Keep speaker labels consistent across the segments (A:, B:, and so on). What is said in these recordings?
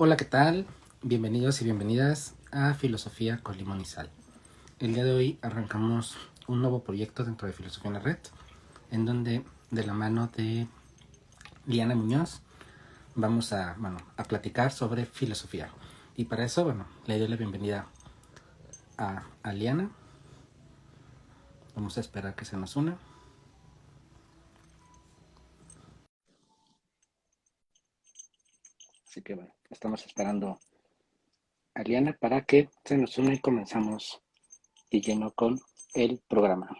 A: Hola, ¿qué tal? Bienvenidos y bienvenidas a Filosofía con Limón y Sal. El día de hoy arrancamos un nuevo proyecto dentro de Filosofía en la Red, en donde de la mano de Liana Muñoz vamos a platicar sobre filosofía. Y para eso, le doy la bienvenida a Liana. Vamos a esperar que se nos una. Así que estamos esperando a Liana para que se nos una y comenzamos de lleno con el programa.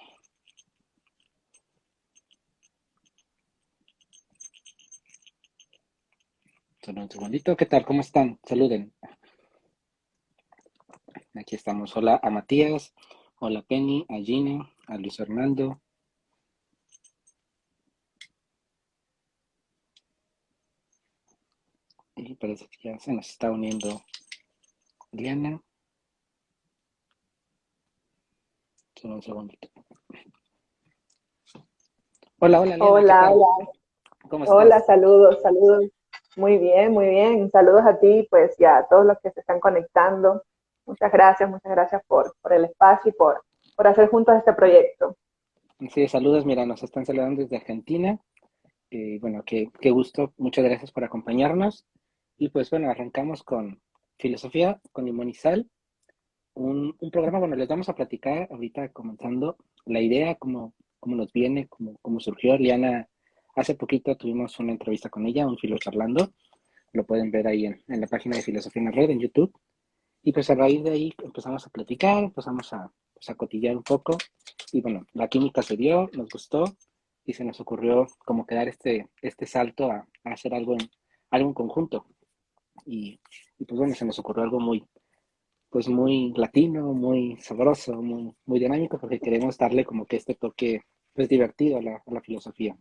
A: Solo un segundito, ¿qué tal? ¿Cómo están? Saluden. Aquí estamos. Hola a Matías, hola a Penny, a Gine, a Luis Fernando. Y parece que ya se nos está uniendo Liana. Solo un segundito. Hola, hola Liana, ¿qué
B: Hola,
A: tal?
B: hola,
A: ¿Cómo
B: hola,
A: estás?
B: saludos, saludos. Muy bien, muy bien. Saludos a ti, pues, y a todos los que se están conectando. Muchas gracias por el espacio y por hacer juntos este proyecto.
A: Sí, saludos, mira, nos están saludando desde Argentina. Qué gusto, muchas gracias por acompañarnos. Y pues arrancamos con Filosofía con Limón y Sal. Un programa, les vamos a platicar ahorita comenzando la idea, cómo nos viene, cómo surgió. Liana, hace poquito tuvimos una entrevista con ella, un filo charlando, lo pueden ver ahí en la página de Filosofía en la Red, en YouTube. Y pues a raíz de ahí empezamos a platicar, empezamos a cotillar un poco. Y la química se dio, nos gustó y se nos ocurrió como que dar este salto a hacer algo en conjunto. Y pues se nos ocurrió algo muy latino, muy sabroso, muy dinámico, porque queremos darle como que este toque pues divertido a la filosofía.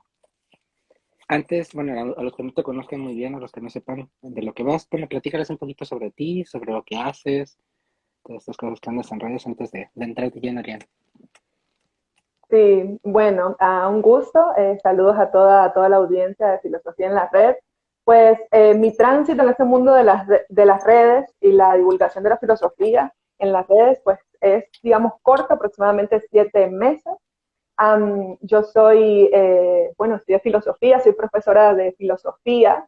A: Antes, a los que no te conozcan muy bien, a los que no sepan de lo que vas, platícales un poquito sobre ti, sobre lo que haces, todas estas cosas que andas en redes antes de entrar de lleno, Ariana.
B: Sí, bueno, un gusto. Saludos a toda la audiencia de Filosofía en la Red. Pues mi tránsito en este mundo de las redes y la divulgación de la filosofía en las redes, pues es, digamos, corto, aproximadamente 7 meses. Yo soy, estudio filosofía, soy profesora de filosofía,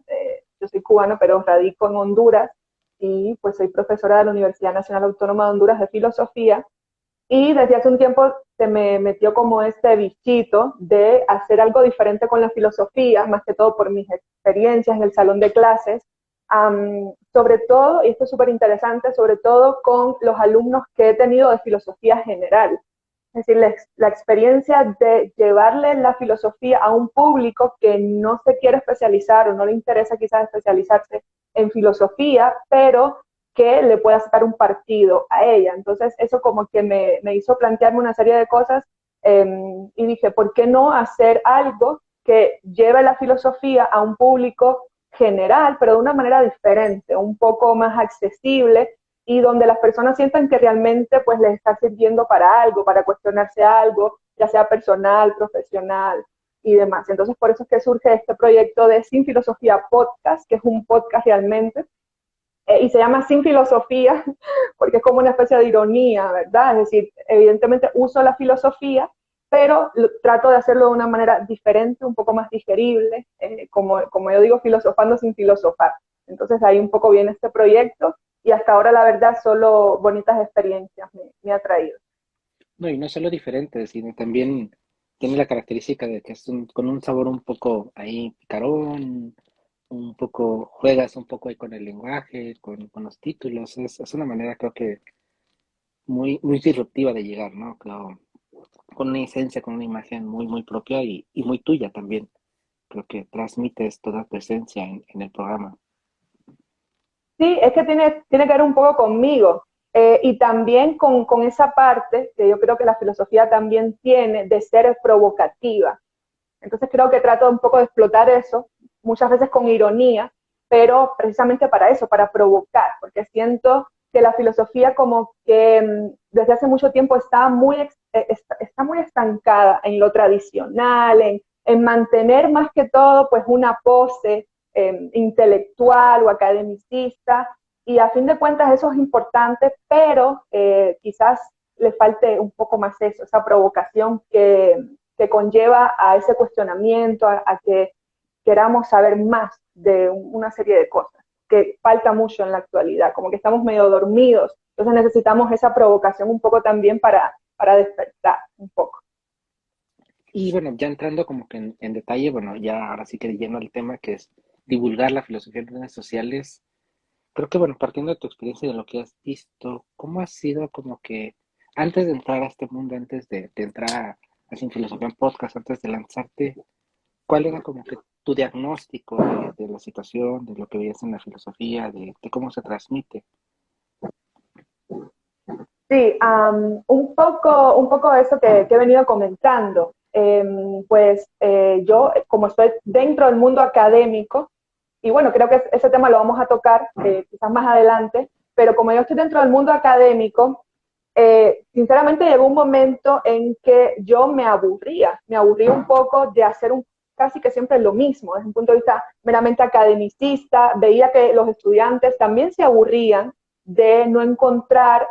B: yo soy cubana, pero radico en Honduras y pues soy profesora de la Universidad Nacional Autónoma de Honduras de Filosofía y desde hace un tiempo se me metió como este bichito de hacer algo diferente con la filosofía, más que todo por mis experiencias en el salón de clases, sobre todo, y esto es súper interesante, sobre todo con los alumnos que he tenido de filosofía general. Es decir, la experiencia de llevarle la filosofía a un público que no se quiere especializar o no le interesa quizás especializarse en filosofía, pero que le pueda sacar un partido a ella. Entonces, eso como que me hizo plantearme una serie de cosas y dije, ¿por qué no hacer algo que lleve la filosofía a un público general, pero de una manera diferente, un poco más accesible y donde las personas sientan que realmente pues les está sirviendo para algo, para cuestionarse algo, ya sea personal, profesional y demás. Entonces por eso es que surge este proyecto de Sin Filosofía Podcast, que es un podcast realmente, y se llama Sin Filosofía, porque es como una especie de ironía, ¿verdad? Es decir, evidentemente uso la filosofía, pero trato de hacerlo de una manera diferente, un poco más digerible, como yo digo, filosofando sin filosofar. Entonces ahí un poco viene este proyecto y hasta ahora la verdad solo bonitas experiencias me ha traído.
A: No, y no solo diferente, sino también tiene la característica de que es con un sabor un poco ahí picarón, un poco, juegas un poco ahí con el lenguaje, con los títulos. Es una manera, creo que muy disruptiva de llegar, ¿no? Creo, con una esencia, con una imagen muy propia y muy tuya también. Creo que transmites toda tu esencia en el programa.
B: Sí, es que tiene que ver un poco conmigo y también con esa parte que yo creo que la filosofía también tiene de ser provocativa. Entonces creo que trato un poco de explotar eso, muchas veces con ironía, pero precisamente para eso, para provocar, porque siento que la filosofía como que desde hace mucho tiempo está muy estancada en lo tradicional, en mantener más que todo pues una pose, intelectual o academicista, y a fin de cuentas eso es importante, pero quizás le falte un poco más eso, esa provocación que conlleva a ese cuestionamiento, a que queramos saber más de una serie de cosas, que falta mucho en la actualidad, como que estamos medio dormidos, entonces necesitamos esa provocación un poco también para despertar un poco.
A: Y bueno, ya entrando como que en detalle, bueno, ya ahora sí que lleno el tema que es divulgar la filosofía en redes sociales. Creo que bueno, partiendo de tu experiencia y de lo que has visto, ¿cómo ha sido como que antes de entrar a este mundo, antes de entrar a Sin Filosofía en Podcast, antes de lanzarte, cuál era como que tu diagnóstico de la situación, de lo que veías en la filosofía, de cómo se transmite?
B: Sí, un poco de eso que he venido comentando. Yo, como estoy dentro del mundo académico, y bueno, creo que ese tema lo vamos a tocar quizás más adelante, pero como yo estoy dentro del mundo académico, sinceramente llegó un momento en que yo me aburría un poco de hacer casi que siempre lo mismo, desde un punto de vista meramente academicista, veía que los estudiantes también se aburrían de no encontrar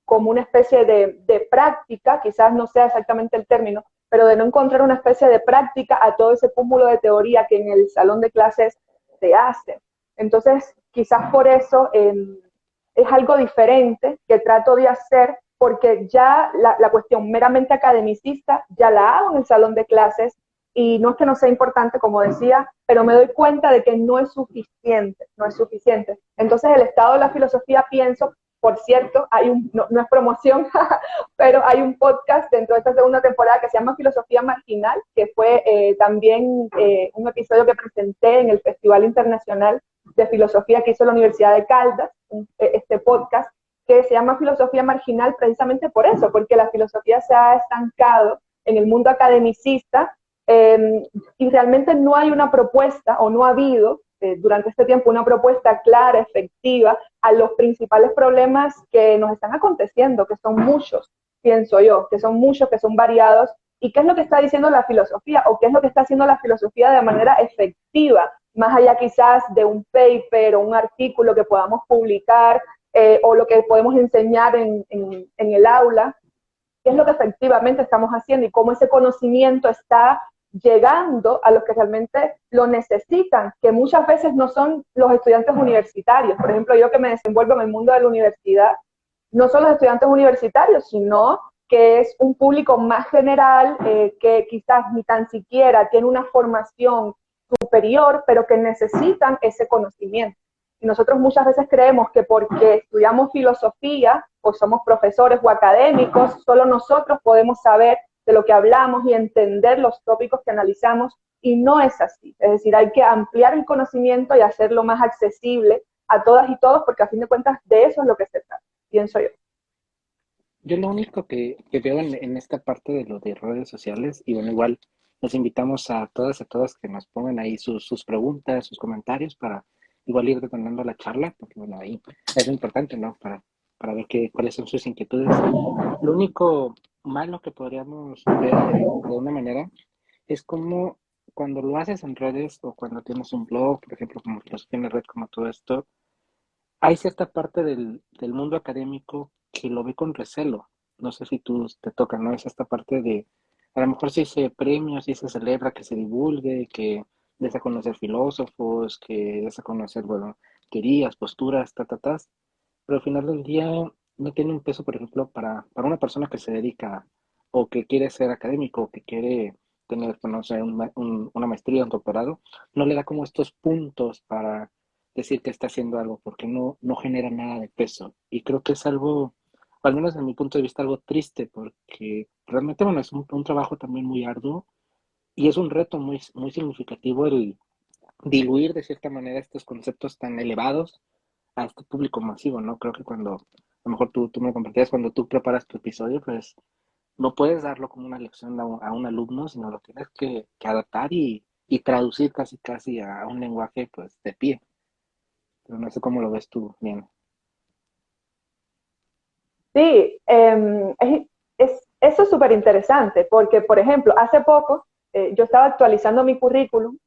B: como una especie de práctica, quizás no sea exactamente el término, pero de no encontrar una especie de práctica a todo ese cúmulo de teoría que en el salón de clases se hace. Entonces, quizás por eso es algo diferente que trato de hacer, porque ya la cuestión meramente academicista ya la hago en el salón de clases, y no es que no sea importante, como decía, pero me doy cuenta de que no es suficiente, no es suficiente. Entonces, el estado de la filosofía, pienso, por cierto, no es promoción, pero hay un podcast dentro de esta segunda temporada que se llama Filosofía Marginal, que fue también un episodio que presenté en el Festival Internacional de Filosofía que hizo la Universidad de Caldas, este podcast, que se llama Filosofía Marginal precisamente por eso, porque la filosofía se ha estancado en el mundo academicista, y realmente no hay una propuesta, o no ha habido durante este tiempo una propuesta clara, efectiva, a los principales problemas que nos están aconteciendo, que son muchos, pienso yo, que son muchos, que son variados. ¿Y qué es lo que está diciendo la filosofía? ¿O qué es lo que está haciendo la filosofía de manera efectiva? Más allá quizás de un paper o un artículo que podamos publicar, o lo que podemos enseñar en el aula. ¿Qué es lo que efectivamente estamos haciendo y cómo ese conocimiento está llegando a los que realmente lo necesitan, que muchas veces no son los estudiantes universitarios? Por ejemplo, yo que me desenvuelvo en el mundo de la universidad, no son los estudiantes universitarios, sino que es un público más general, que quizás ni tan siquiera tiene una formación superior, pero que necesitan ese conocimiento. Y nosotros muchas veces creemos que porque estudiamos filosofía o somos profesores o académicos, solo nosotros podemos saber de lo que hablamos y entender los tópicos que analizamos, y no es así. Es decir, hay que ampliar el conocimiento y hacerlo más accesible a todas y todos, porque a fin de cuentas de eso es lo que se trata, pienso yo.
A: Yo lo único que veo en esta parte de lo de redes sociales, y bueno, igual les invitamos a todas y a todas que nos pongan ahí sus preguntas, sus comentarios para igual ir detonando la charla, porque bueno, ahí es lo importante, ¿no? Para ver cuáles son sus inquietudes. Lo único malo que podríamos ver de una manera es como cuando lo haces en redes o cuando tienes un blog, por ejemplo, como Filosofía en la Red, como todo esto, hay cierta parte del mundo académico que lo ve con recelo. No sé si tú te toca, ¿no? Es esta parte de, a lo mejor sí se premia, sí se celebra que se divulgue, que des a conocer filósofos, que des a conocer, bueno, teorías, posturas, pero al final del día no tiene un peso, por ejemplo, para una persona que se dedica o que quiere ser académico o que quiere tener, pues, no sé, una maestría, un doctorado, no le da como estos puntos para decir que está haciendo algo porque no genera nada de peso. Y creo que es algo, o al menos desde mi punto de vista, algo triste porque realmente, bueno, es un trabajo también muy arduo y es un reto muy significativo el diluir de cierta manera estos conceptos tan elevados a este público masivo, ¿no? Creo que cuando, a lo mejor tú me compartías, cuando tú preparas tu episodio, pues no puedes darlo como una lección a un alumno, sino lo tienes que adaptar y traducir casi casi a un lenguaje pues de pie. Pero no sé cómo lo ves tú, bien.
B: Sí, eso es súper interesante, porque, por ejemplo, hace poco yo estaba actualizando mi currículum,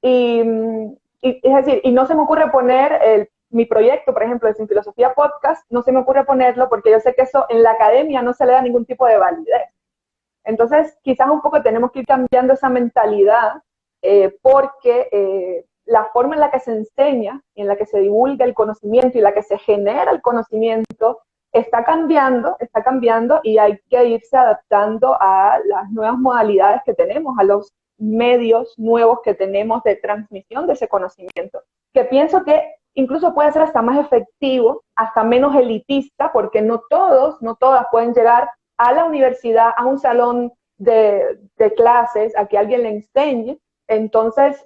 B: y es decir, y no se me ocurre poner mi proyecto, por ejemplo, de Sin Filosofía Podcast, no se me ocurre ponerlo porque yo sé que eso en la academia no se le da ningún tipo de validez. Entonces, quizás un poco tenemos que ir cambiando esa mentalidad porque la forma en la que se enseña, en la que se divulga el conocimiento y la que se genera el conocimiento está cambiando y hay que irse adaptando a las nuevas modalidades que tenemos, a los medios nuevos que tenemos de transmisión de ese conocimiento, que pienso que incluso puede ser hasta más efectivo, hasta menos elitista, porque no todos, no todas pueden llegar a la universidad, a un salón de clases, a que alguien le enseñe. Entonces,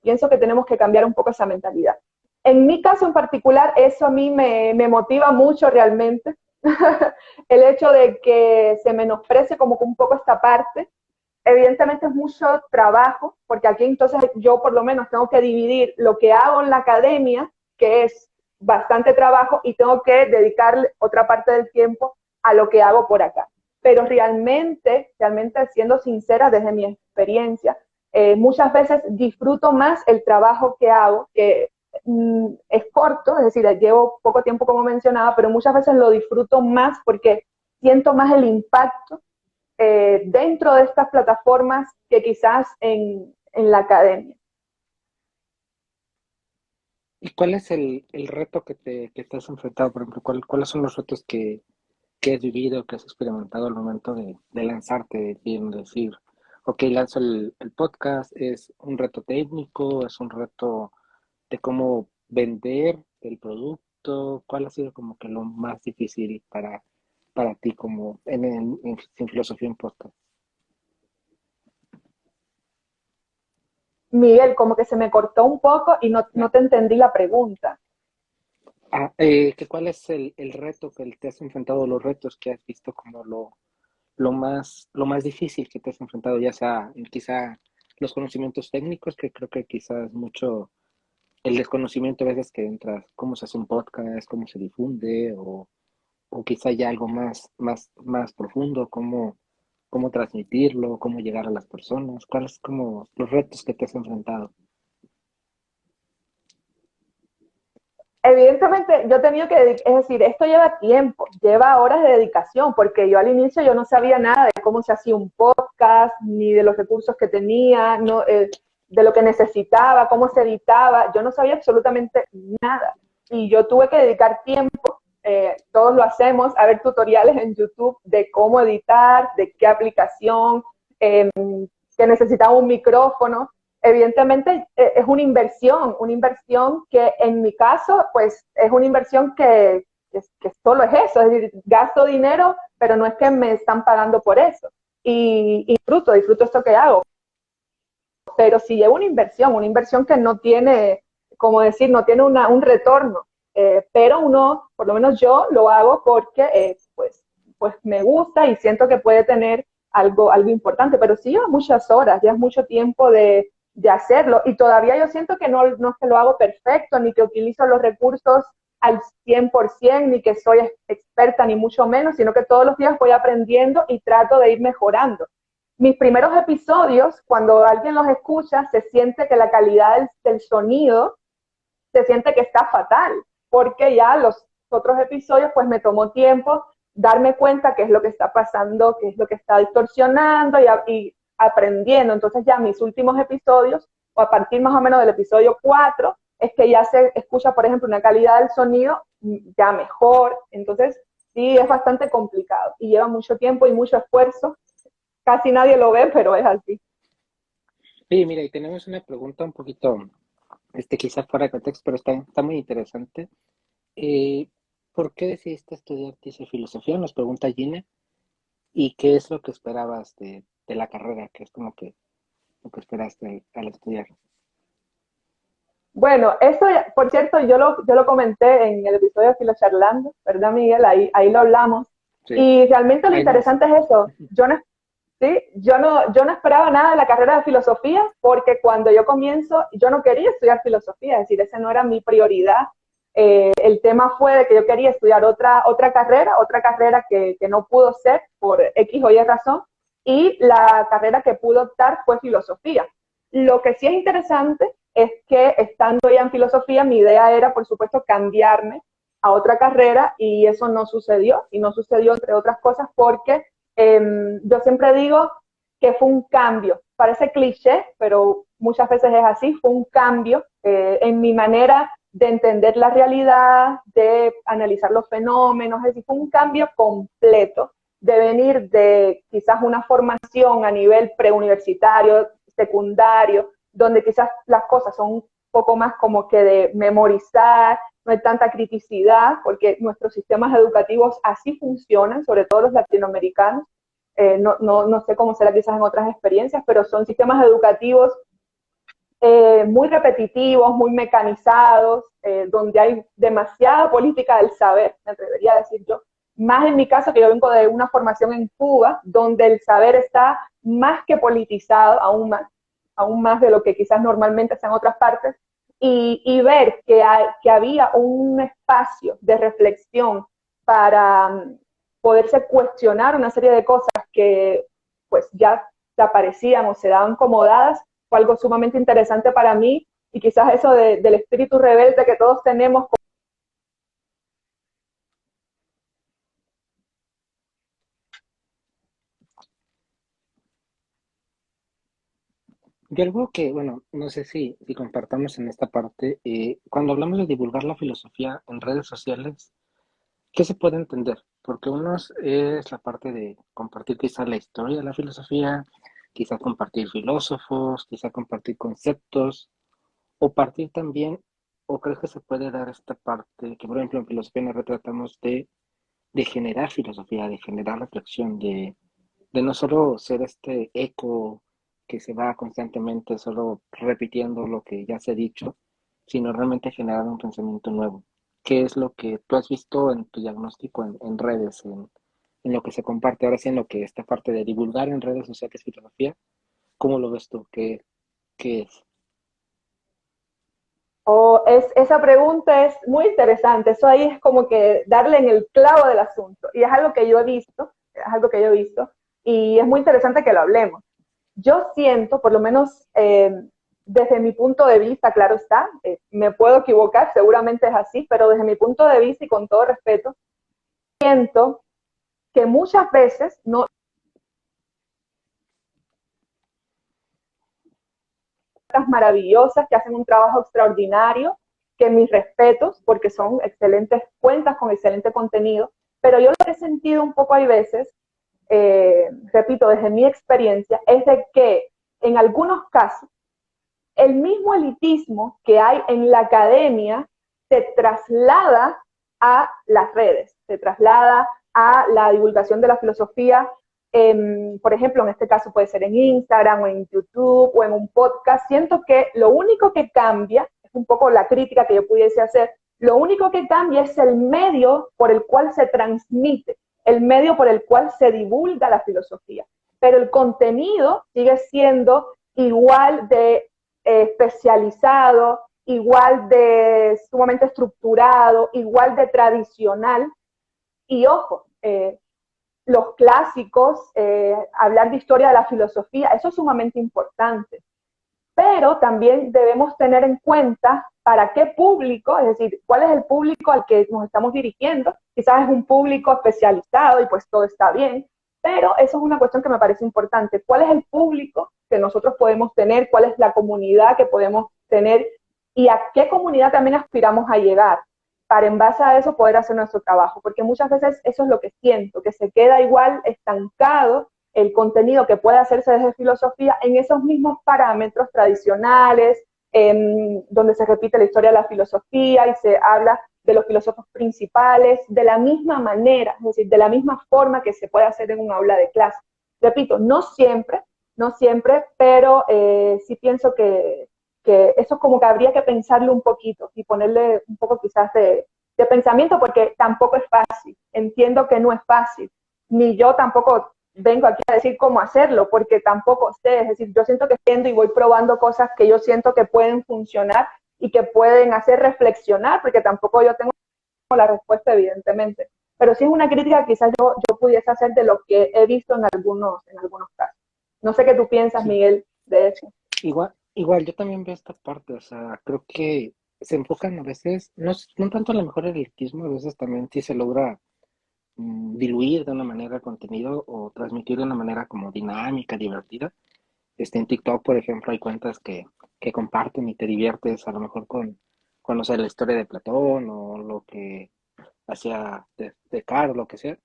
B: pienso que tenemos que cambiar un poco esa mentalidad. En mi caso en particular, eso a mí me motiva mucho realmente, el hecho de que se menosprecie como que un poco esta parte. Evidentemente es mucho trabajo, porque aquí entonces yo por lo menos tengo que dividir lo que hago en la academia, que es bastante trabajo, y tengo que dedicarle otra parte del tiempo a lo que hago por acá. Pero realmente siendo sincera desde mi experiencia, muchas veces disfruto más el trabajo que hago, que es corto, es decir, llevo poco tiempo como mencionaba, pero muchas veces lo disfruto más porque siento más el impacto dentro de estas plataformas que quizás en la academia.
A: ¿Y cuál es el reto que te has enfrentado? Por ejemplo, ¿cuáles son los retos que has vivido, que has experimentado al momento de lanzarte, de decir, ok, lanzo el podcast, es un reto técnico, es un reto de cómo vender el producto? ¿Cuál ha sido como que lo más difícil para ti como en filosofía en podcast?
B: Miguel, como que se me cortó un poco y no te entendí la pregunta.
A: ¿Cuál es el reto que te has enfrentado, los retos que has visto como lo más difícil que te has enfrentado, ya sea quizá los conocimientos técnicos, que creo que quizás mucho el desconocimiento a veces que entras, cómo se hace un podcast, cómo se difunde, o quizá ya algo más profundo, cómo transmitirlo, cómo llegar a las personas, cuáles como los retos que te has enfrentado?
B: Evidentemente, yo he tenido que, es decir, esto lleva tiempo, lleva horas de dedicación, porque yo al inicio yo no sabía nada de cómo se hacía un podcast, ni de los recursos que tenía, no, de lo que necesitaba, cómo se editaba, yo no sabía absolutamente nada. Y yo tuve que dedicar tiempo, todos lo hacemos, a ver tutoriales en YouTube de cómo editar, de qué aplicación, que necesitaba un micrófono. Evidentemente es una inversión que en mi caso, pues es una inversión que solo es eso, es decir, gasto dinero, pero no es que me están pagando por eso. Y disfruto esto que hago. Pero si llevo una inversión que no tiene, como decir, no tiene un retorno. Pero uno, por lo menos yo, lo hago porque pues me gusta y siento que puede tener algo importante. Pero sí lleva muchas horas, ya es mucho tiempo de hacerlo. Y todavía yo siento que no es que lo hago perfecto, ni que utilizo los recursos al 100%, ni que soy experta, ni mucho menos, sino que todos los días voy aprendiendo y trato de ir mejorando. Mis primeros episodios, cuando alguien los escucha, se siente que la calidad del sonido se siente que está fatal, porque ya los otros episodios pues me tomó tiempo darme cuenta qué es lo que está pasando, qué es lo que está distorsionando y aprendiendo. Entonces ya mis últimos episodios, o a partir más o menos del episodio 4, es que ya se escucha, por ejemplo, una calidad del sonido ya mejor. Entonces sí, es bastante complicado y lleva mucho tiempo y mucho esfuerzo. Casi nadie lo ve, pero es así.
A: Sí, mira, y tenemos una pregunta un poquito, quizá fuera de contexto, pero está muy interesante. Eh, ¿Por qué decidiste estudiar, dice, filosofía? Nos pregunta Gina. ¿Y qué es lo que esperabas de la carrera? ¿Qué es como que lo que esperaste al estudiar?
B: Bueno, esto, por cierto, yo lo comenté en el episodio de Filocharlando, ¿verdad, Miguel? Ahí lo hablamos.
A: Sí,
B: Y realmente lo
A: ahí nos...
B: interesante es eso. Sí, yo no esperaba nada de la carrera de filosofía porque cuando yo comienzo, yo no quería estudiar filosofía, es decir, esa no era mi prioridad. El tema fue de que yo quería estudiar otra carrera que no pudo ser por X o Y razón, y la carrera que pude optar fue filosofía. Lo que sí es interesante es que estando ya en filosofía, mi idea era, por supuesto, cambiarme a otra carrera y eso no sucedió. Y no sucedió, entre otras cosas, porque yo siempre digo que fue un cambio. Parece cliché, pero muchas veces es así. Fue un cambio en mi manera de entender la realidad, de analizar los fenómenos. Es decir, fue un cambio completo de venir de quizás una formación a nivel preuniversitario, secundario, donde quizás las cosas son un poco más como que de memorizar, no hay tanta criticidad, porque nuestros sistemas educativos así funcionan, sobre todo los latinoamericanos. No sé cómo será quizás en otras experiencias, pero son sistemas educativos muy repetitivos, muy mecanizados, donde hay demasiada política del saber, me atrevería a decir yo. Más en mi caso, que yo vengo de una formación en Cuba, donde el saber está más que politizado, aún más de lo que quizás normalmente está en otras partes, y ver que había un espacio de reflexión para poderse cuestionar una serie de cosas que pues ya se aparecían o se daban como dadas, fue algo sumamente interesante para mí, y quizás eso del espíritu rebelde que todos tenemos.
A: Y algo que, bueno, no sé si compartamos en esta parte, cuando hablamos de divulgar la filosofía en redes sociales, ¿qué se puede entender? Porque unos es la parte de compartir quizá la historia de la filosofía, quizá compartir filósofos, quizá compartir conceptos, o partir también, o crees que se puede dar esta parte, que por ejemplo en filosofía nos retratamos de generar filosofía, de generar reflexión, de no solo ser este eco que se va constantemente solo repitiendo lo que ya se ha dicho, sino realmente generar un pensamiento nuevo. ¿Qué es lo que tú has visto en tu diagnóstico en redes, en lo que se comparte ahora sí, en lo que esta parte de divulgar en redes sociales filosofía? ¿Cómo lo ves tú? ¿Qué es?
B: Esa pregunta es muy interesante, eso ahí es como que darle en el clavo del asunto, y es algo que yo he visto, y es muy interesante que lo hablemos. Yo siento, por lo menos desde mi punto de vista, claro está, me puedo equivocar, seguramente es así, pero desde mi punto de vista y con todo respeto, siento que muchas veces no maravillosas que hacen un trabajo extraordinario, que mis respetos, porque son excelentes cuentas con excelente contenido, pero yo lo que he sentido un poco hay veces, repito, desde mi experiencia, es de que en algunos casos el mismo elitismo que hay en la academia se traslada a las redes, se traslada a la divulgación de la filosofía. Por ejemplo, en este caso puede ser en Instagram o en YouTube o en un podcast. Siento que lo único que cambia, es un poco la crítica que yo pudiese hacer, lo único que cambia es el medio por el cual se transmite, el medio por el cual se divulga la filosofía. Pero el contenido sigue siendo igual de especializado, igual de sumamente estructurado, igual de tradicional. Y ojo, los clásicos, hablar de historia de la filosofía, eso es sumamente importante. Pero también debemos tener en cuenta para qué público, es decir, cuál es el público al que nos estamos dirigiendo. Quizás es un público especializado y pues todo está bien, pero eso es una cuestión que me parece importante. ¿Cuál es el público que nosotros podemos tener? ¿Cuál es la comunidad que podemos tener? ¿Y a qué comunidad también aspiramos a llegar? Para en base a eso poder hacer nuestro trabajo, porque muchas veces eso es lo que siento, que se queda igual estancado el contenido que puede hacerse desde filosofía en esos mismos parámetros tradicionales, donde se repite la historia de la filosofía y se habla de los filósofos principales de la misma manera, es decir, de la misma forma que se puede hacer en un aula de clase. Repito, no siempre, pero sí pienso que eso es como que habría que pensarlo un poquito y ponerle un poco quizás de pensamiento, porque tampoco es fácil. Entiendo que no es fácil, ni yo tampoco vengo aquí a decir cómo hacerlo, porque tampoco sé, es decir, yo siento que entiendo y voy probando cosas que yo siento que pueden funcionar y que pueden hacer reflexionar, porque tampoco yo tengo la respuesta, evidentemente. Pero sí es una crítica que quizás yo pudiese hacer de lo que he visto en algunos casos. No sé qué tú piensas,
A: Sí,
B: Miguel, de eso.
A: igual, Igual, yo también veo esta parte, o sea, creo que se enfocan a veces, no, no tanto a lo mejor el elitismo, a veces también sí se logra diluir de una manera el contenido o transmitir de una manera como dinámica, divertida. En TikTok, por ejemplo, hay cuentas que comparten y te diviertes a lo mejor con, no sé, la historia de Platón o lo que hacía de Caro, lo que sea.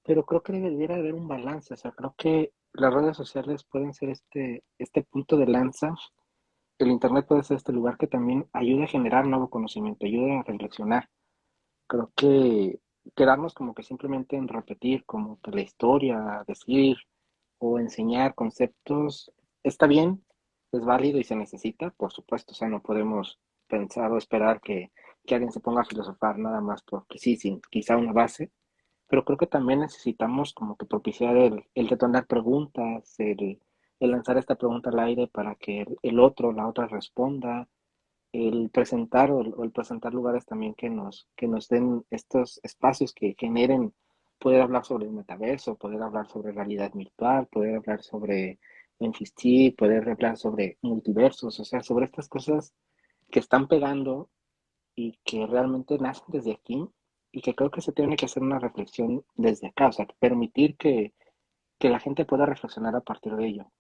A: Pero creo que debería haber un balance, o sea, creo que las redes sociales pueden ser este punto de lanza. El Internet puede ser este lugar que también ayude a generar nuevo conocimiento, ayude a reflexionar. Creo que quedarnos como que simplemente en repetir como que la historia, decir o enseñar conceptos está bien, es válido y se necesita, por supuesto, o sea, no podemos pensar o esperar que alguien se ponga a filosofar nada más porque sí, sin quizá una base, pero creo que también necesitamos como que propiciar el detonar preguntas, el lanzar esta pregunta al aire para que el otro, la otra responda, el presentar o el presentar lugares también que nos den estos espacios que generen poder hablar sobre el metaverso, poder hablar sobre realidad virtual, poder hablar sobre NFT, poder hablar sobre multiversos, o sea, sobre estas cosas que están pegando y que realmente nacen desde aquí y que creo que se tiene que hacer una reflexión desde acá, o sea, permitir que la gente pueda reflexionar a partir de ello,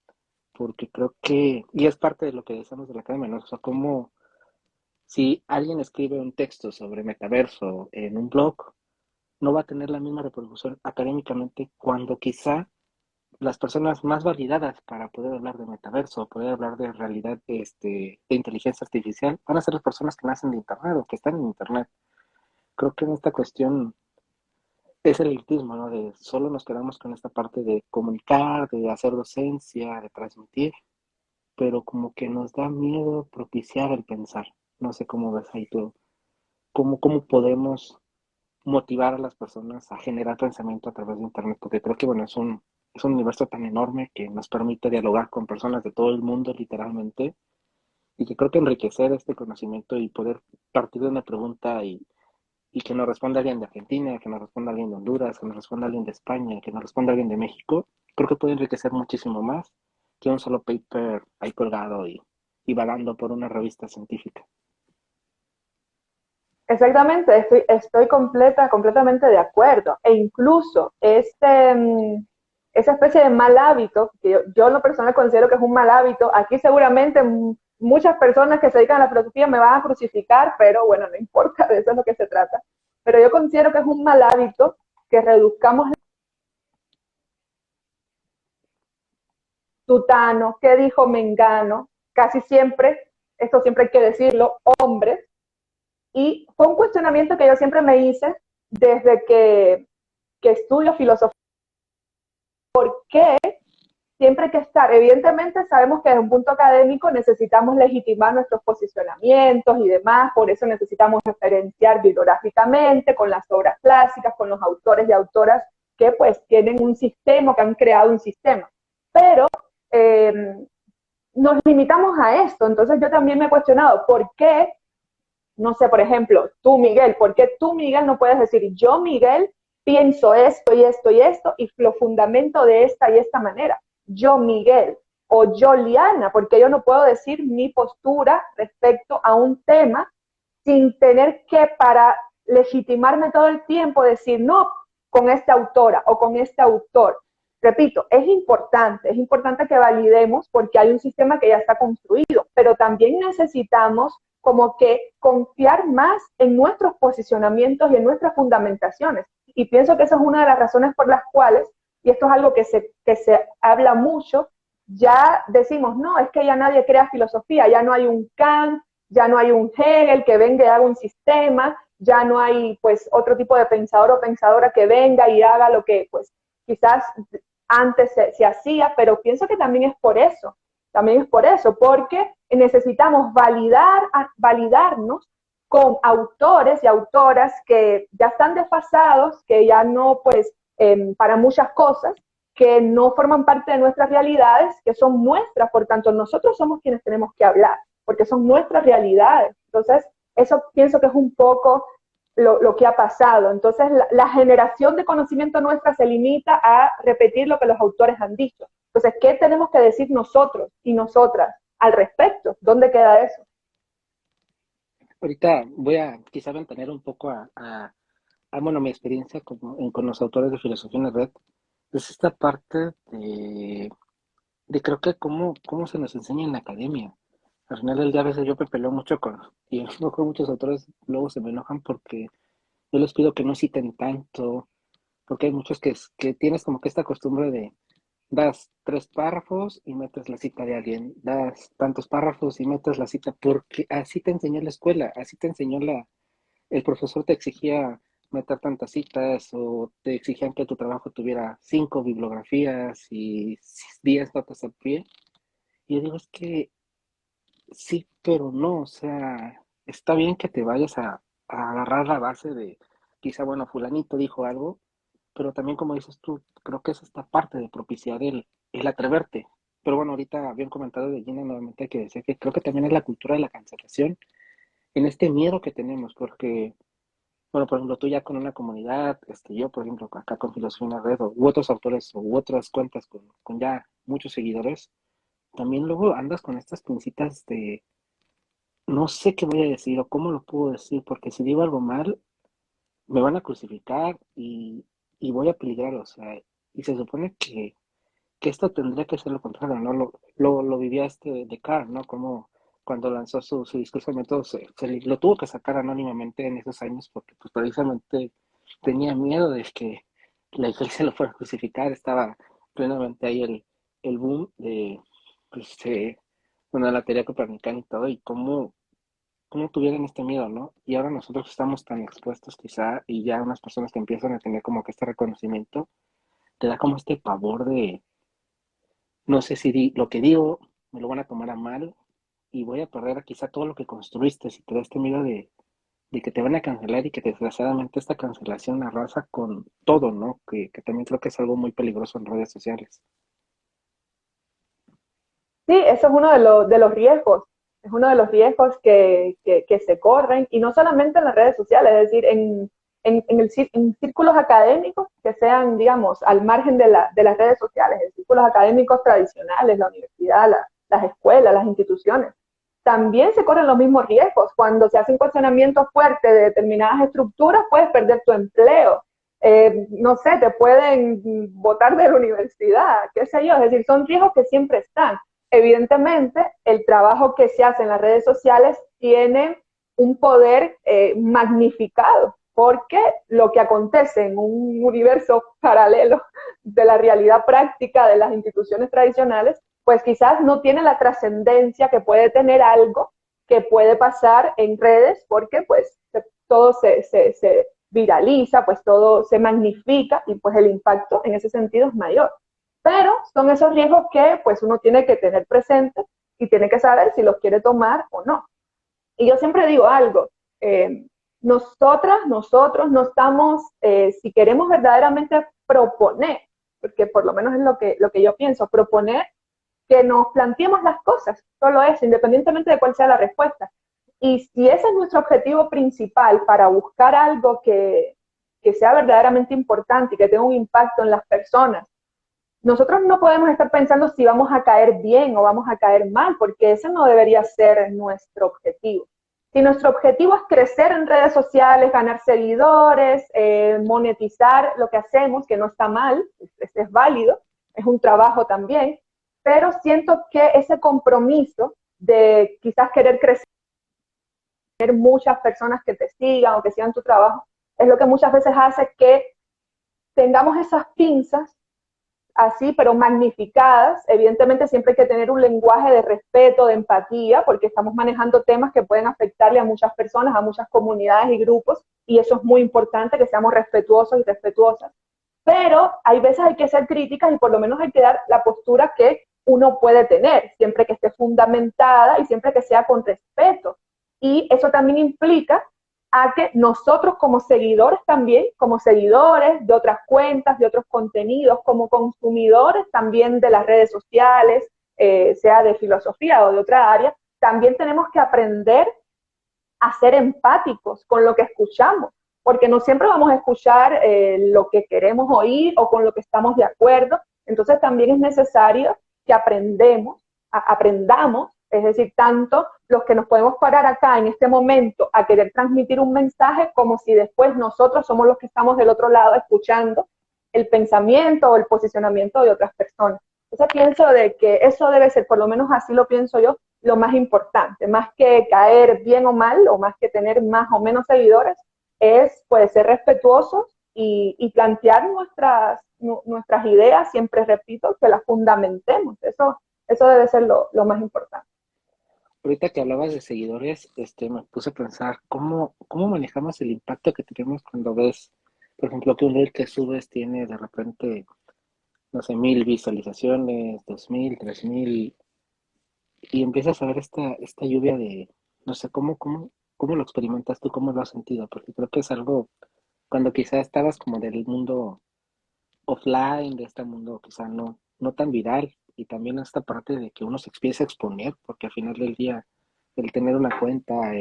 A: porque creo que, y es parte de lo que decíamos de la academia, ¿no? O sea, cómo si alguien escribe un texto sobre metaverso en un blog, no va a tener la misma repercusión académicamente cuando quizá las personas más validadas para poder hablar de metaverso, poder hablar de realidad, de inteligencia artificial, van a ser las personas que nacen de Internet o que están en Internet. Creo que en esta cuestión es el elitismo, ¿no? De solo nos quedamos con esta parte de comunicar, de hacer docencia, de transmitir, pero como que nos da miedo propiciar el pensar. No sé cómo ves ahí tú, cómo podemos motivar a las personas a generar pensamiento a través de Internet, porque creo que, bueno, es un universo tan enorme que nos permite dialogar con personas de todo el mundo, literalmente, y que creo que enriquecer este conocimiento y poder partir de una pregunta y que nos responda alguien de Argentina, que nos responda alguien de Honduras, que nos responda alguien de España, que nos responda alguien de México, creo que puede enriquecer muchísimo más que un solo paper ahí colgado y vagando por una revista científica.
B: Exactamente, estoy completamente de acuerdo. E incluso esa especie de mal hábito, que yo en lo personal considero que es un mal hábito, aquí seguramente muchas personas que se dedican a la filosofía me van a crucificar, pero bueno, no importa, de eso es lo que se trata. Pero yo considero que es un mal hábito que reduzcamos tutano, qué dijo Mengano, casi siempre, esto siempre hay que decirlo, hombres. Y fue un cuestionamiento que yo siempre me hice desde que estudio filosofía. ¿Por qué siempre hay que estar? Evidentemente sabemos que desde un punto académico necesitamos legitimar nuestros posicionamientos y demás, por eso necesitamos referenciar bibliográficamente con las obras clásicas, con los autores y autoras que pues tienen un sistema, que han creado un sistema. Pero eh, nos limitamos a esto, entonces yo también me he cuestionado, ¿por qué no sé, por ejemplo, tú, Miguel, ¿por qué tú, Miguel, no puedes decir, yo, Miguel, pienso esto y esto y esto y lo fundamento de esta y esta manera? Yo, Miguel, o yo, Liana, porque yo no puedo decir mi postura respecto a un tema sin tener que, para legitimarme todo el tiempo, decir, no, con esta autora o con este autor. Repito, es importante que validemos porque hay un sistema que ya está construido, pero también necesitamos como que confiar más en nuestros posicionamientos y en nuestras fundamentaciones. Y pienso que esa es una de las razones por las cuales, y esto es algo que se habla mucho, ya decimos, no, es que ya nadie crea filosofía, ya no hay un Kant, ya no hay un Hegel que venga y haga un sistema, ya no hay pues otro tipo de pensador o pensadora que venga y haga lo que pues quizás antes se hacía, pero pienso que también es por eso, porque necesitamos validarnos con autores y autoras que ya están desfasados, que ya no, pues, para muchas cosas, que no forman parte de nuestras realidades, que son nuestras, por tanto, nosotros somos quienes tenemos que hablar, porque son nuestras realidades. Entonces, eso pienso que es un poco lo que ha pasado. Entonces, la generación de conocimiento nuestra se limita a repetir lo que los autores han dicho. Entonces, ¿qué tenemos que decir nosotros y nosotras al respecto. ¿Dónde queda eso?
A: Ahorita voy a quizá ventanear un poco bueno, mi experiencia con los autores de filosofía en la red. Es esta parte de creo que cómo se nos enseña en la academia. Al final del día a veces yo me peleo mucho y con muchos autores, luego se me enojan porque yo les pido que no citen tanto, porque hay muchos que tienes como que esta costumbre de das 3 párrafos y metes la cita de alguien, das tantos párrafos y metes la cita, porque así te enseñó la escuela, así te enseñó el profesor te exigía meter tantas citas o te exigían que tu trabajo tuviera 5 bibliografías y 10 notas al pie. Y yo digo, es que sí, pero no, o sea, está bien que te vayas a agarrar la base de, quizá, bueno, fulanito dijo algo, pero también como dices tú, creo que es esta parte de propiciar el atreverte. Pero bueno, ahorita habían comentado de Gina nuevamente que decía que creo que también es la cultura de la cancelación en este miedo que tenemos, porque, bueno, por ejemplo, tú ya con una comunidad, yo, por ejemplo, acá con Filosofía en la Red, u otros autores, u otras cuentas con ya muchos seguidores, también luego andas con estas pincitas de no sé qué voy a decir o cómo lo puedo decir, porque si digo algo mal, me van a crucificar y voy a peligrar, o sea, y se supone que esto tendría que ser lo contrario, ¿no? Lo vivía Descartes, ¿no? Como cuando lanzó su discurso de método, lo tuvo que sacar anónimamente en esos años porque pues precisamente tenía miedo de que la iglesia lo fuera a crucificar, estaba plenamente ahí el boom pues, bueno, la teoría copernicana y todo, y cómo tuvieran este miedo, ¿no? Y ahora nosotros estamos tan expuestos quizá, y ya unas personas que empiezan a tener como que este reconocimiento, te da como este pavor de no sé si lo que digo me lo van a tomar a mal y voy a perder quizá todo lo que construiste. Si te da este miedo de que te van a cancelar y que desgraciadamente esta cancelación arrasa con todo, ¿no? Que también creo que es algo muy peligroso en redes sociales.
B: Sí, eso es uno de los riesgos, es uno de los riesgos que se corren, y no solamente en las redes sociales, es decir, en círculos académicos que sean, digamos, al margen de las redes sociales, en círculos académicos tradicionales, la universidad, las escuelas, las instituciones. También se corren los mismos riesgos. Cuando se hace un cuestionamiento fuerte de determinadas estructuras, puedes perder tu empleo. No sé, te pueden botar de la universidad, qué sé yo. Es decir, son riesgos que siempre están. Evidentemente, el trabajo que se hace en las redes sociales tiene un poder magnificado, porque lo que acontece en un universo paralelo de la realidad práctica de las instituciones tradicionales, pues quizás no tiene la trascendencia que puede tener algo que puede pasar en redes, porque pues todo se viraliza, pues todo se magnifica y pues el impacto en ese sentido es mayor. Pero son esos riesgos que pues uno tiene que tener presentes y tiene que saber si los quiere tomar o no. Y yo siempre digo algo, nosotros no estamos, si queremos verdaderamente proponer, porque por lo menos es lo que yo pienso, proponer que nos planteemos las cosas, solo eso, independientemente de cuál sea la respuesta. Y si ese es nuestro objetivo principal para buscar algo que sea verdaderamente importante y que tenga un impacto en las personas, nosotros no podemos estar pensando si vamos a caer bien o vamos a caer mal, porque ese no debería ser nuestro objetivo. Si nuestro objetivo es crecer en redes sociales, ganar seguidores, monetizar lo que hacemos, que no está mal, es válido, es un trabajo también, pero siento que ese compromiso de quizás querer crecer muchas personas que te sigan o que sigan tu trabajo, es lo que muchas veces hace que tengamos esas pinzas así, pero magnificadas. Evidentemente siempre hay que tener un lenguaje de respeto, de empatía, porque estamos manejando temas que pueden afectarle a muchas personas, a muchas comunidades y grupos, y eso es muy importante, que seamos respetuosos y respetuosas. Pero hay veces hay que ser críticas y por lo menos hay que dar la postura que uno puede tener, siempre que esté fundamentada y siempre que sea con respeto. Y eso también implica a que nosotros como seguidores también, como seguidores de otras cuentas, de otros contenidos, como consumidores también de las redes sociales, sea de filosofía o de otra área, también tenemos que aprender a ser empáticos con lo que escuchamos, porque no siempre vamos a escuchar lo que queremos oír o con lo que estamos de acuerdo. Entonces también es necesario que aprendamos Es decir, tanto los que nos podemos parar acá en este momento a querer transmitir un mensaje como si después nosotros somos los que estamos del otro lado escuchando el pensamiento o el posicionamiento de otras personas. Entonces pienso de que eso debe ser, por lo menos así lo pienso yo, lo más importante, más que caer bien o mal, o más que tener más o menos seguidores, es pues ser respetuosos y plantear nuestras ideas, siempre repito, que las fundamentemos. Eso debe ser lo más importante.
A: Ahorita que hablabas de seguidores, me puse a pensar cómo manejamos el impacto que tenemos cuando ves, por ejemplo, que un reel que subes tiene de repente, no sé, 1000 visualizaciones, 2000, 3000, y empiezas a ver esta lluvia de, no sé, cómo lo experimentas tú, cómo lo has sentido, porque creo que es algo, cuando quizá estabas como del mundo offline, de este mundo quizá no tan viral, y también esta parte de que uno se empieza a exponer, porque al final del día, el tener una cuenta,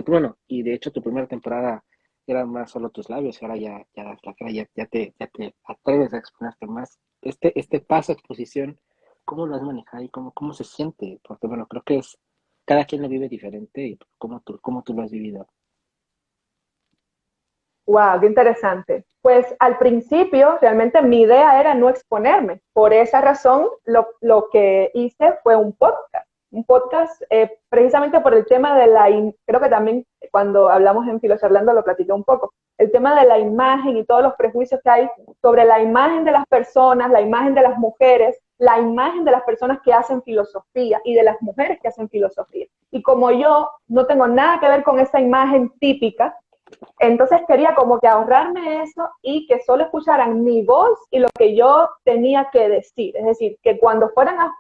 A: bueno, y de hecho tu primera temporada eran más solo tus labios, y ahora ya das la cara, ya te atreves a exponerte más. Este paso a exposición, ¿cómo lo has manejado y cómo se siente? Porque bueno, creo que cada quien lo vive diferente y cómo tú lo has vivido.
B: Wow, qué interesante. Pues al principio realmente mi idea era no exponerme. Por esa razón lo que hice fue un podcast precisamente por el tema de creo que también cuando hablamos en Filocharlando lo platiqué un poco, el tema de la imagen y todos los prejuicios que hay sobre la imagen de las personas, la imagen de las mujeres, la imagen de las personas que hacen filosofía y de las mujeres que hacen filosofía. Y como yo no tengo nada que ver con esa imagen típica, entonces quería como que ahorrarme eso y que solo escucharan mi voz y lo que yo tenía que decir. Es decir, que cuando fueran a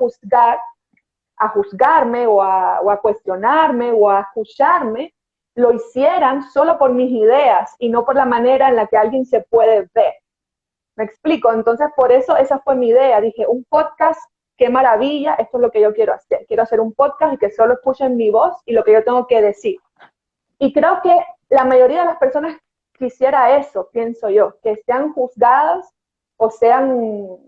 B: juzgarme o a cuestionarme o a escucharme, lo hicieran solo por mis ideas y no por la manera en la que alguien se puede ver. ¿Me explico? Entonces, por eso esa fue mi idea. Dije, un podcast, qué maravilla, esto es lo que yo quiero hacer. Quiero hacer un podcast y que solo escuchen mi voz y lo que yo tengo que decir. Y creo que la mayoría de las personas quisiera eso, pienso yo, que sean juzgadas o sean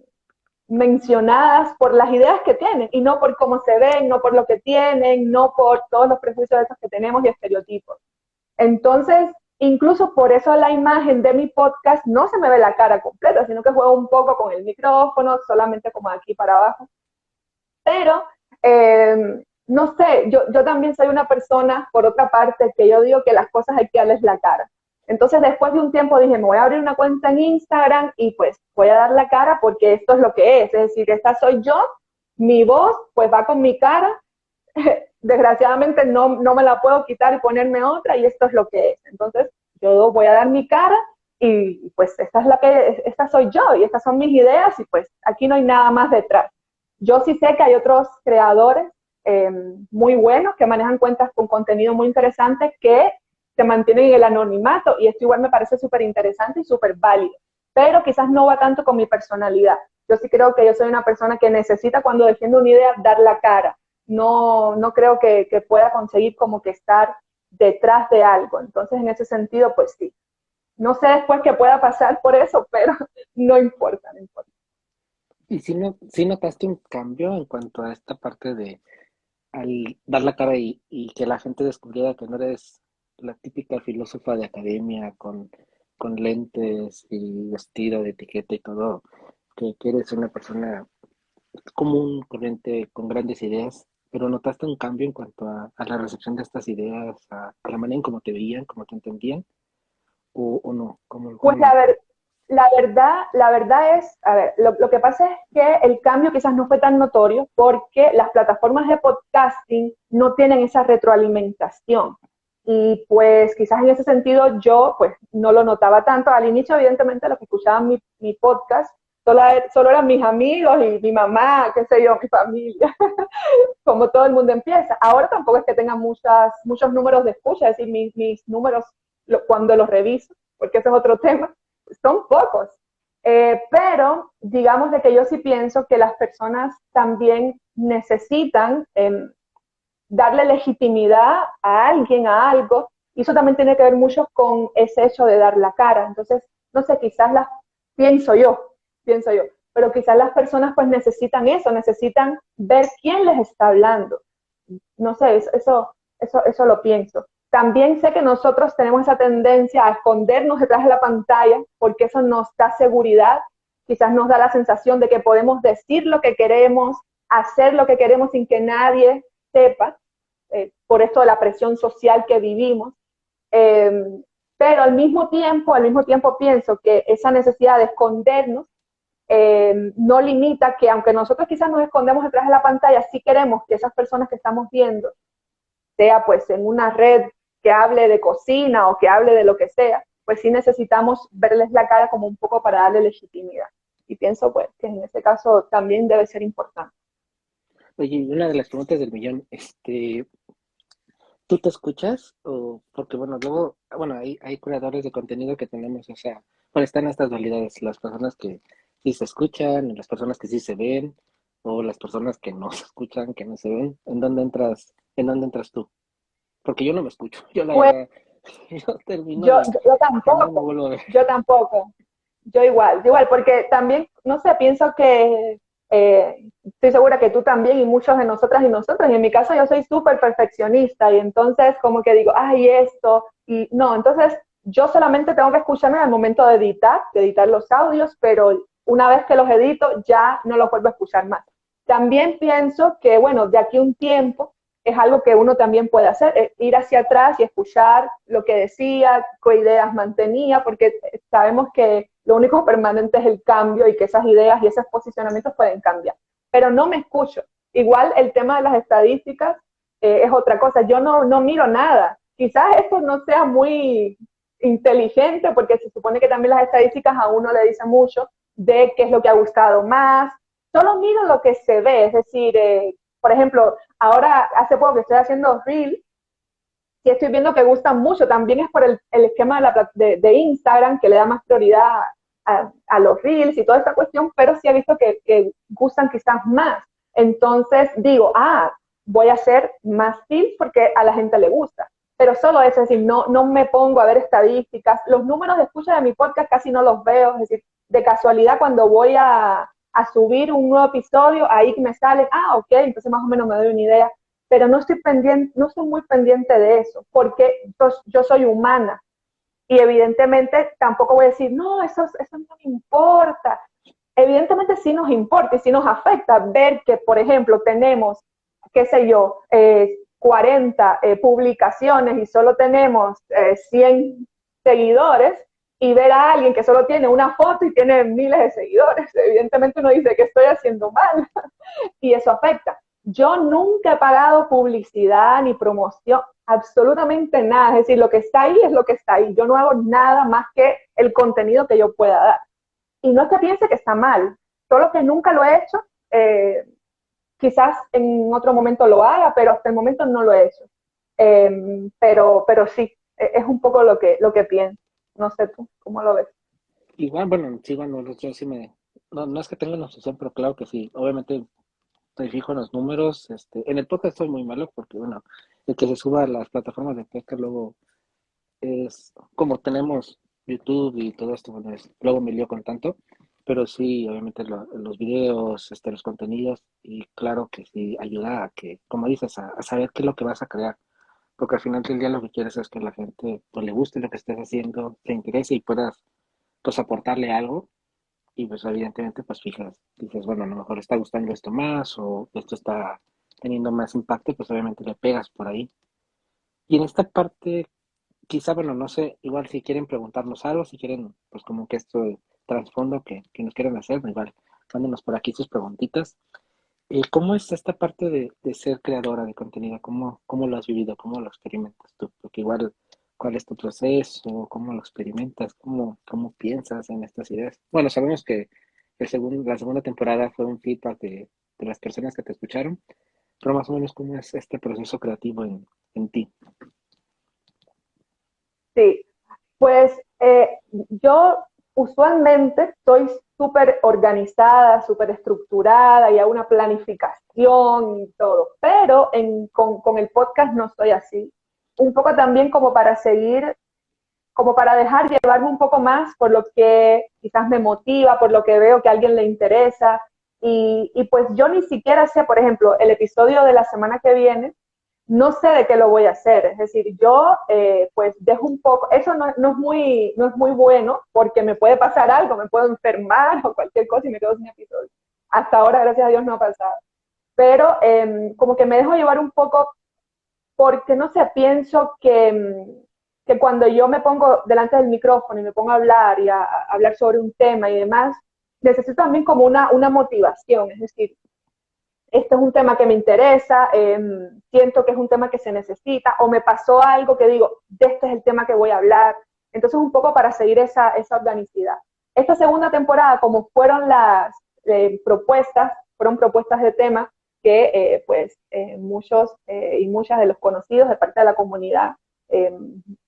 B: mencionadas por las ideas que tienen y no por cómo se ven, no por lo que tienen, no por todos los prejuicios esos que tenemos y estereotipos. Entonces, incluso por eso la imagen de mi podcast no se me ve la cara completa, sino que juego un poco con el micrófono, solamente como de aquí para abajo. Pero no sé, yo también soy una persona, por otra parte, que yo digo que las cosas hay que darles la cara. Entonces, después de un tiempo dije, me voy a abrir una cuenta en Instagram y pues voy a dar la cara porque esto es lo que es decir, esta soy yo, mi voz pues va con mi cara, desgraciadamente no me la puedo quitar y ponerme otra y esto es lo que es. Entonces, yo voy a dar mi cara y pues esta soy yo y estas son mis ideas y pues aquí no hay nada más detrás. Yo sí sé que hay otros creadores muy buenos que manejan cuentas con contenido muy interesante que se mantienen en el anonimato y esto igual me parece súper interesante y súper válido, pero quizás no va tanto con mi personalidad. Yo sí creo que yo soy una persona que necesita cuando defiende una idea dar la cara. No creo que pueda conseguir como que estar detrás de algo. Entonces, en ese sentido, pues sí. No sé después qué pueda pasar por eso, pero no importa, no importa.
A: Y si notaste un cambio en cuanto a esta parte de al dar la cara y que la gente descubriera que no eres la típica filósofa de academia con lentes y vestido de etiqueta y todo, que eres una persona común, corriente, con grandes ideas, pero notaste un cambio en cuanto a la recepción de estas ideas, a la manera en cómo te veían, cómo te entendían, o no, cómo
B: Pues
A: lo notas.
B: la verdad es, a ver, lo que pasa es que el cambio quizás no fue tan notorio porque las plataformas de podcasting no tienen esa retroalimentación. Y pues quizás en ese sentido yo pues no lo notaba tanto. Al inicio, evidentemente, los que escuchaban mi podcast solo eran mis amigos y mi mamá, qué sé yo, mi familia, como todo el mundo empieza. Ahora tampoco es que tenga muchos números de escucha, es decir, mis números cuando los reviso, porque ese es otro tema, son pocos. Pero digamos de que yo sí pienso que las personas también necesitan darle legitimidad a alguien, a algo, y eso también tiene que ver mucho con ese hecho de dar la cara. Entonces, no sé, quizás pienso yo, pero quizás las personas pues necesitan eso, necesitan ver quién les está hablando. no sé, eso lo pienso. También sé que nosotros tenemos esa tendencia a escondernos detrás de la pantalla porque eso nos da seguridad, quizás nos da la sensación de que podemos decir lo que queremos, hacer lo que queremos sin que nadie sepa, por esto de la presión social que vivimos. Eh, pero al mismo tiempo pienso que esa necesidad de escondernos no limita que aunque nosotros quizás nos escondemos detrás de la pantalla, sí queremos que esas personas que estamos viendo, sea pues en una red que hable de cocina o que hable de lo que sea, pues sí necesitamos verles la cara como un poco para darle legitimidad. Y pienso pues que en ese caso también debe ser importante.
A: Oye, una de las preguntas del millón, ¿tú te escuchas? O, porque bueno, luego, bueno, hay creadores de contenido que tenemos, o sea, bueno, están estas dualidades, las personas que sí se escuchan, y las personas que sí se ven, o las personas que no se escuchan, que no se ven. En dónde entras tú? Porque yo no me escucho, yo la
B: Pues
A: verdad, yo termino
B: yo, yo
A: y no me
B: tampoco,
A: vuelvo a ver.
B: yo tampoco. Yo igual, porque también, no sé, pienso que estoy segura que tú también y muchos de nosotras y nosotros, y en mi caso yo soy súper perfeccionista y entonces como que digo, ay, esto, y no, entonces yo solamente tengo que escucharme al momento de editar los audios, pero una vez que los edito ya no los vuelvo a escuchar más. También pienso que, bueno, de aquí a un tiempo es algo que uno también puede hacer, ir hacia atrás y escuchar lo que decía, qué ideas mantenía, porque sabemos que lo único permanente es el cambio y que esas ideas y esos posicionamientos pueden cambiar. Pero no me escucho. Igual el tema de las estadísticas es otra cosa. Yo no miro nada. Quizás esto no sea muy inteligente porque se supone que también las estadísticas a uno le dicen mucho de qué es lo que ha gustado más. Solo miro lo que se ve, es decir, por ejemplo, ahora hace poco que estoy haciendo Reel, sí estoy viendo que gustan mucho. También es por el esquema de Instagram que le da más prioridad a los Reels y toda esta cuestión, pero sí he visto que gustan quizás más. Entonces digo, voy a hacer más Reels porque a la gente le gusta. Pero solo eso, es decir, no me pongo a ver estadísticas. Los números de escucha de mi podcast casi no los veo, es decir, de casualidad cuando voy a subir un nuevo episodio, ahí me sale, ok, entonces más o menos me doy una idea, pero no estoy pendiente, no estoy muy pendiente de eso, porque yo soy humana y evidentemente tampoco voy a decir, no, eso no me importa. Evidentemente sí nos importa y sí nos afecta ver que, por ejemplo, tenemos, qué sé yo, 40 publicaciones y solo tenemos 100 seguidores, y ver a alguien que solo tiene una foto y tiene miles de seguidores. Evidentemente uno dice que estoy haciendo mal y eso afecta. Yo nunca he pagado publicidad ni promoción, absolutamente nada. Es decir, lo que está ahí es lo que está ahí. Yo no hago nada más que el contenido que yo pueda dar. Y no es que piense que está mal, solo que nunca lo he hecho. Quizás en otro momento lo haga, pero hasta el momento no lo he hecho. Pero sí, es un poco lo que pienso. No sé tú, ¿cómo lo ves?
A: Igual, bueno, sí, bueno, yo sí no, no es que tenga una obsesión, pero claro que sí, obviamente estoy fijo en los números, en el podcast estoy muy malo porque, bueno, el que se suba a las plataformas de podcast luego es, como tenemos YouTube y todo esto, bueno, luego me lío con tanto, pero sí, obviamente los videos, los contenidos, y claro que sí ayuda a que, como dices, a saber qué es lo que vas a crear, porque al final del día lo que quieres es que la gente pues, le guste lo que estés haciendo, te interese y puedas pues aportarle algo, y pues evidentemente pues dices, bueno, a lo mejor está gustando esto más o esto está teniendo más impacto, pues obviamente le pegas por ahí. Y en esta parte, quizá, bueno, no sé, igual si quieren preguntarnos algo, si quieren, pues como que esto de trasfondo que nos quieran hacer, pues, igual, mándenos por aquí sus preguntitas. ¿Cómo es esta parte de ser creadora de contenido? ¿Cómo lo has vivido? ¿Cómo lo experimentas tú? Porque igual, ¿cuál es tu proceso? ¿Cómo lo experimentas? ¿Cómo piensas en estas ideas? Bueno, sabemos que la segunda temporada fue un feedback de las personas que te escucharon, pero más o menos, ¿cómo es este proceso creativo en ti?
B: Sí, pues yo usualmente soy súper organizada, súper estructurada y hago una planificación y todo, pero con el podcast no soy así. Un poco también como para seguir, como para dejar llevarme un poco más por lo que quizás me motiva, por lo que veo que a alguien le interesa. Y pues yo ni siquiera sé, por ejemplo, el episodio de la semana que viene, no sé de qué lo voy a hacer. Es decir, yo pues dejo un poco, eso no es muy bueno porque me puede pasar algo, me puedo enfermar o cualquier cosa y me quedo sin episodio. Hasta ahora, gracias a Dios, no ha pasado. Pero como que me dejo llevar un poco porque, no sé, pienso que cuando yo me pongo delante del micrófono y me pongo a hablar y a hablar sobre un tema y demás, necesito también como una motivación, es decir, este es un tema que me interesa, siento que es un tema que se necesita, o me pasó algo que digo, de este es el tema que voy a hablar. Entonces, un poco para seguir esa organicidad. Esta segunda temporada, como fueron las fueron propuestas de tema que pues muchos y muchas de los conocidos de parte de la comunidad eh,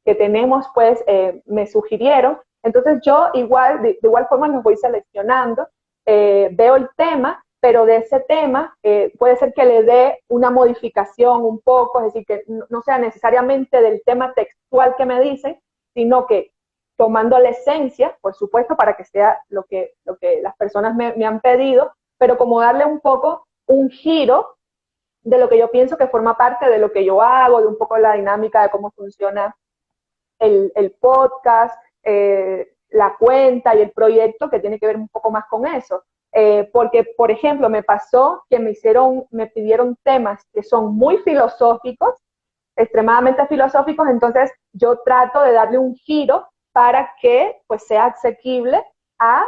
B: que tenemos, pues me sugirieron. Entonces yo igual, de igual forma los voy seleccionando, veo el tema, pero de ese tema puede ser que le dé una modificación un poco, es decir, que no sea necesariamente del tema textual que me dicen, sino que tomando la esencia, por supuesto, para que sea lo que las personas me han pedido, pero como darle un poco un giro de lo que yo pienso que forma parte de lo que yo hago, de un poco la dinámica de cómo funciona el podcast, la cuenta y el proyecto que tiene que ver un poco más con eso. Porque, por ejemplo, me pasó que me pidieron temas que son muy filosóficos, extremadamente filosóficos, entonces yo trato de darle un giro para que pues sea asequible a,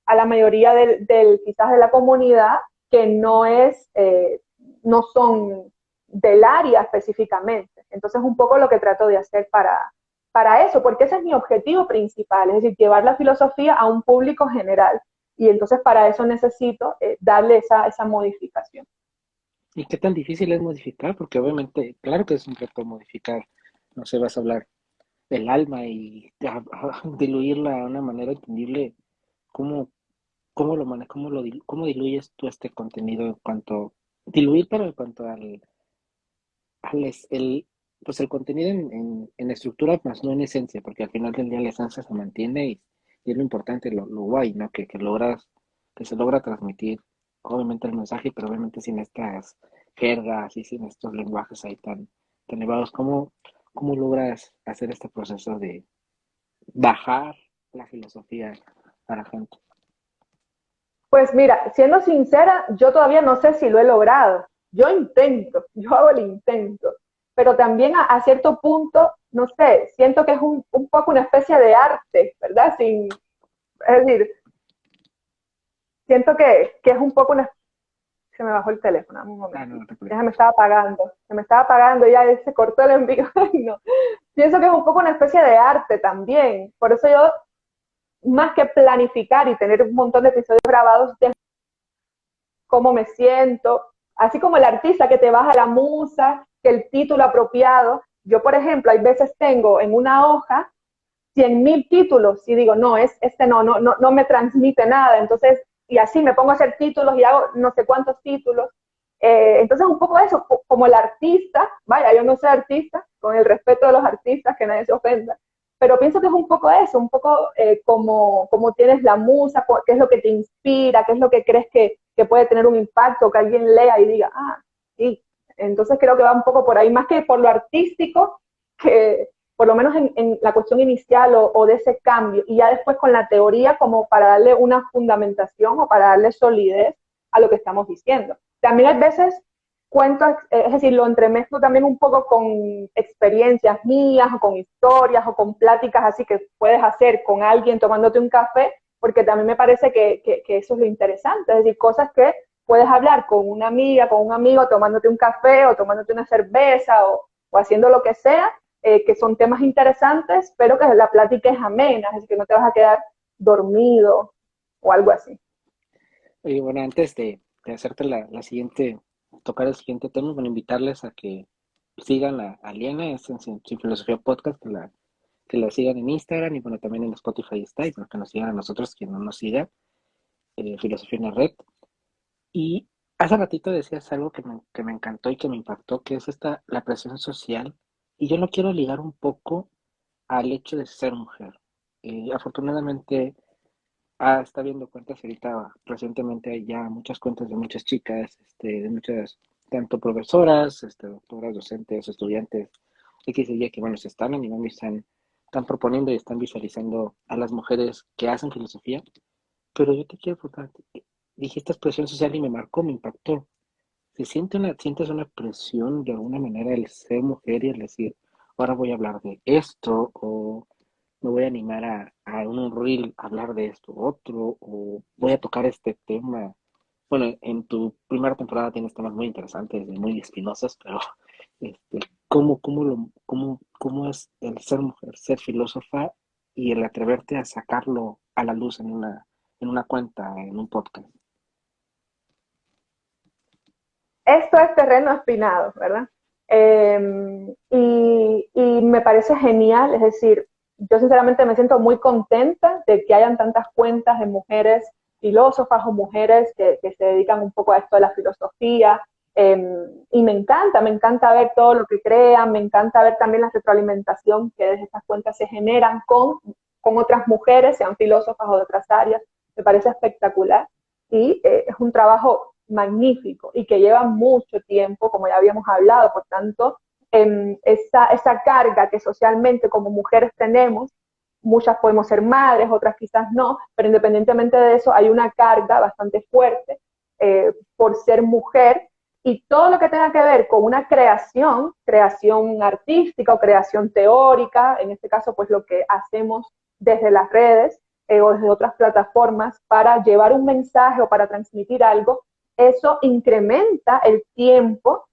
B: a la mayoría quizás de la comunidad que no son del área específicamente. Entonces, un poco lo que trato de hacer para eso, porque ese es mi objetivo principal, es decir, llevar la filosofía a un público general. Y entonces para eso necesito darle esa modificación.
A: ¿Y qué tan difícil es modificar? Porque obviamente, claro que es un reto modificar. No sé, vas a hablar del alma y diluirla de una manera entendible. ¿Cómo, cómo diluyes tú este contenido en cuanto, diluir, pero en cuanto pues el contenido en estructura, más no en esencia, porque al final del día la esencia se mantiene y es lo importante, lo guay, ¿no? Que se logra transmitir, obviamente el mensaje, pero obviamente sin estas jergas y sin estos lenguajes ahí tan elevados. ¿Cómo logras hacer este proceso de bajar la filosofía a la gente?
B: Pues mira, siendo sincera, yo todavía no sé si lo he logrado. Yo intento, yo hago el intento, pero también a cierto punto, no sé, siento que es un poco una especie de arte, ¿verdad? Es decir, siento que es un poco una... Se me bajó el teléfono, dame un
A: Ah, no, no
B: momentito.
A: te
B: Ya
A: preocupes.
B: se me estaba apagando, ya se cortó el envío. Ay, no. Pienso que es un poco una especie de arte también. Por eso yo, más que planificar y tener un montón de episodios grabados, cómo me siento, así como el artista que te baja la musa, que el título apropiado. Yo, por ejemplo, hay veces tengo en una hoja 100.000 títulos y digo, no, este no me transmite nada. Entonces, y así me pongo a hacer títulos y hago no sé cuántos títulos. Entonces, un poco eso, como el artista, vaya, yo no soy artista, con el respeto de los artistas, que nadie se ofenda, pero pienso que es un poco eso, un poco como tienes la musa, qué es lo que te inspira, qué es lo que crees que puede tener un impacto, que alguien lea y diga, ah, sí. Entonces creo que va un poco por ahí, más que por lo artístico, que por lo menos en la cuestión inicial o de ese cambio, y ya después con la teoría como para darle una fundamentación o para darle solidez a lo que estamos diciendo. También hay veces cuento, es decir, lo entremezclo también un poco con experiencias mías o con historias o con pláticas así que puedes hacer con alguien tomándote un café, porque también me parece que eso es lo interesante, es decir, cosas que puedes hablar con una amiga, con un amigo, tomándote un café o tomándote una cerveza o haciendo lo que sea, que son temas interesantes, pero que la plática es amena, es decir, que no te vas a quedar dormido o algo así.
A: Y bueno, antes de hacerte la siguiente, tocar el siguiente tema, bueno, invitarles a que sigan a Liana, es en Sin Filosofía Podcast, que la sigan en Instagram y bueno, también en Spotify está, y bueno, que nos sigan a nosotros, quien no nos siga, Filosofía en la Red. Y hace ratito decías algo que me encantó y que me impactó, que es la presión social, y yo lo quiero ligar un poco al hecho de ser mujer. Afortunadamente, está viendo cuentas ahorita, recientemente hay ya muchas cuentas de muchas chicas, de muchas tanto profesoras, doctoras, docentes, estudiantes, X y Y, que bueno, se están animando y están proponiendo y están visualizando a las mujeres que hacen filosofía. Pero yo te quiero preguntar, dijiste presión social y me marcó, me impactó. ¿Sientes una presión de alguna manera el ser mujer y el decir, ahora voy a hablar de esto, o me voy a animar a en un reel hablar de esto otro, o voy a tocar este tema? Bueno, en tu primera temporada tienes temas muy interesantes y muy espinosos, pero este, ¿cómo es el ser mujer, ser filósofa y el atreverte a sacarlo a la luz en una cuenta, en un podcast?
B: Esto es terreno espinado, ¿verdad? Y me parece genial, es decir, yo sinceramente me siento muy contenta de que hayan tantas cuentas de mujeres filósofas o mujeres que se dedican un poco a esto de la filosofía. Y me encanta ver todo lo que crean, me encanta ver también la retroalimentación que desde estas cuentas se generan con otras mujeres, sean filósofas o de otras áreas. Me parece espectacular y es un trabajo magnífico y que lleva mucho tiempo, como ya habíamos hablado, por tanto, esa carga que socialmente como mujeres tenemos, muchas podemos ser madres, otras quizás no, pero independientemente de eso hay una carga bastante fuerte por ser mujer y todo lo que tenga que ver con una creación artística o creación teórica, en este caso pues lo que hacemos desde las redes, o desde otras plataformas para llevar un mensaje o para transmitir algo, eso incrementa el tiempo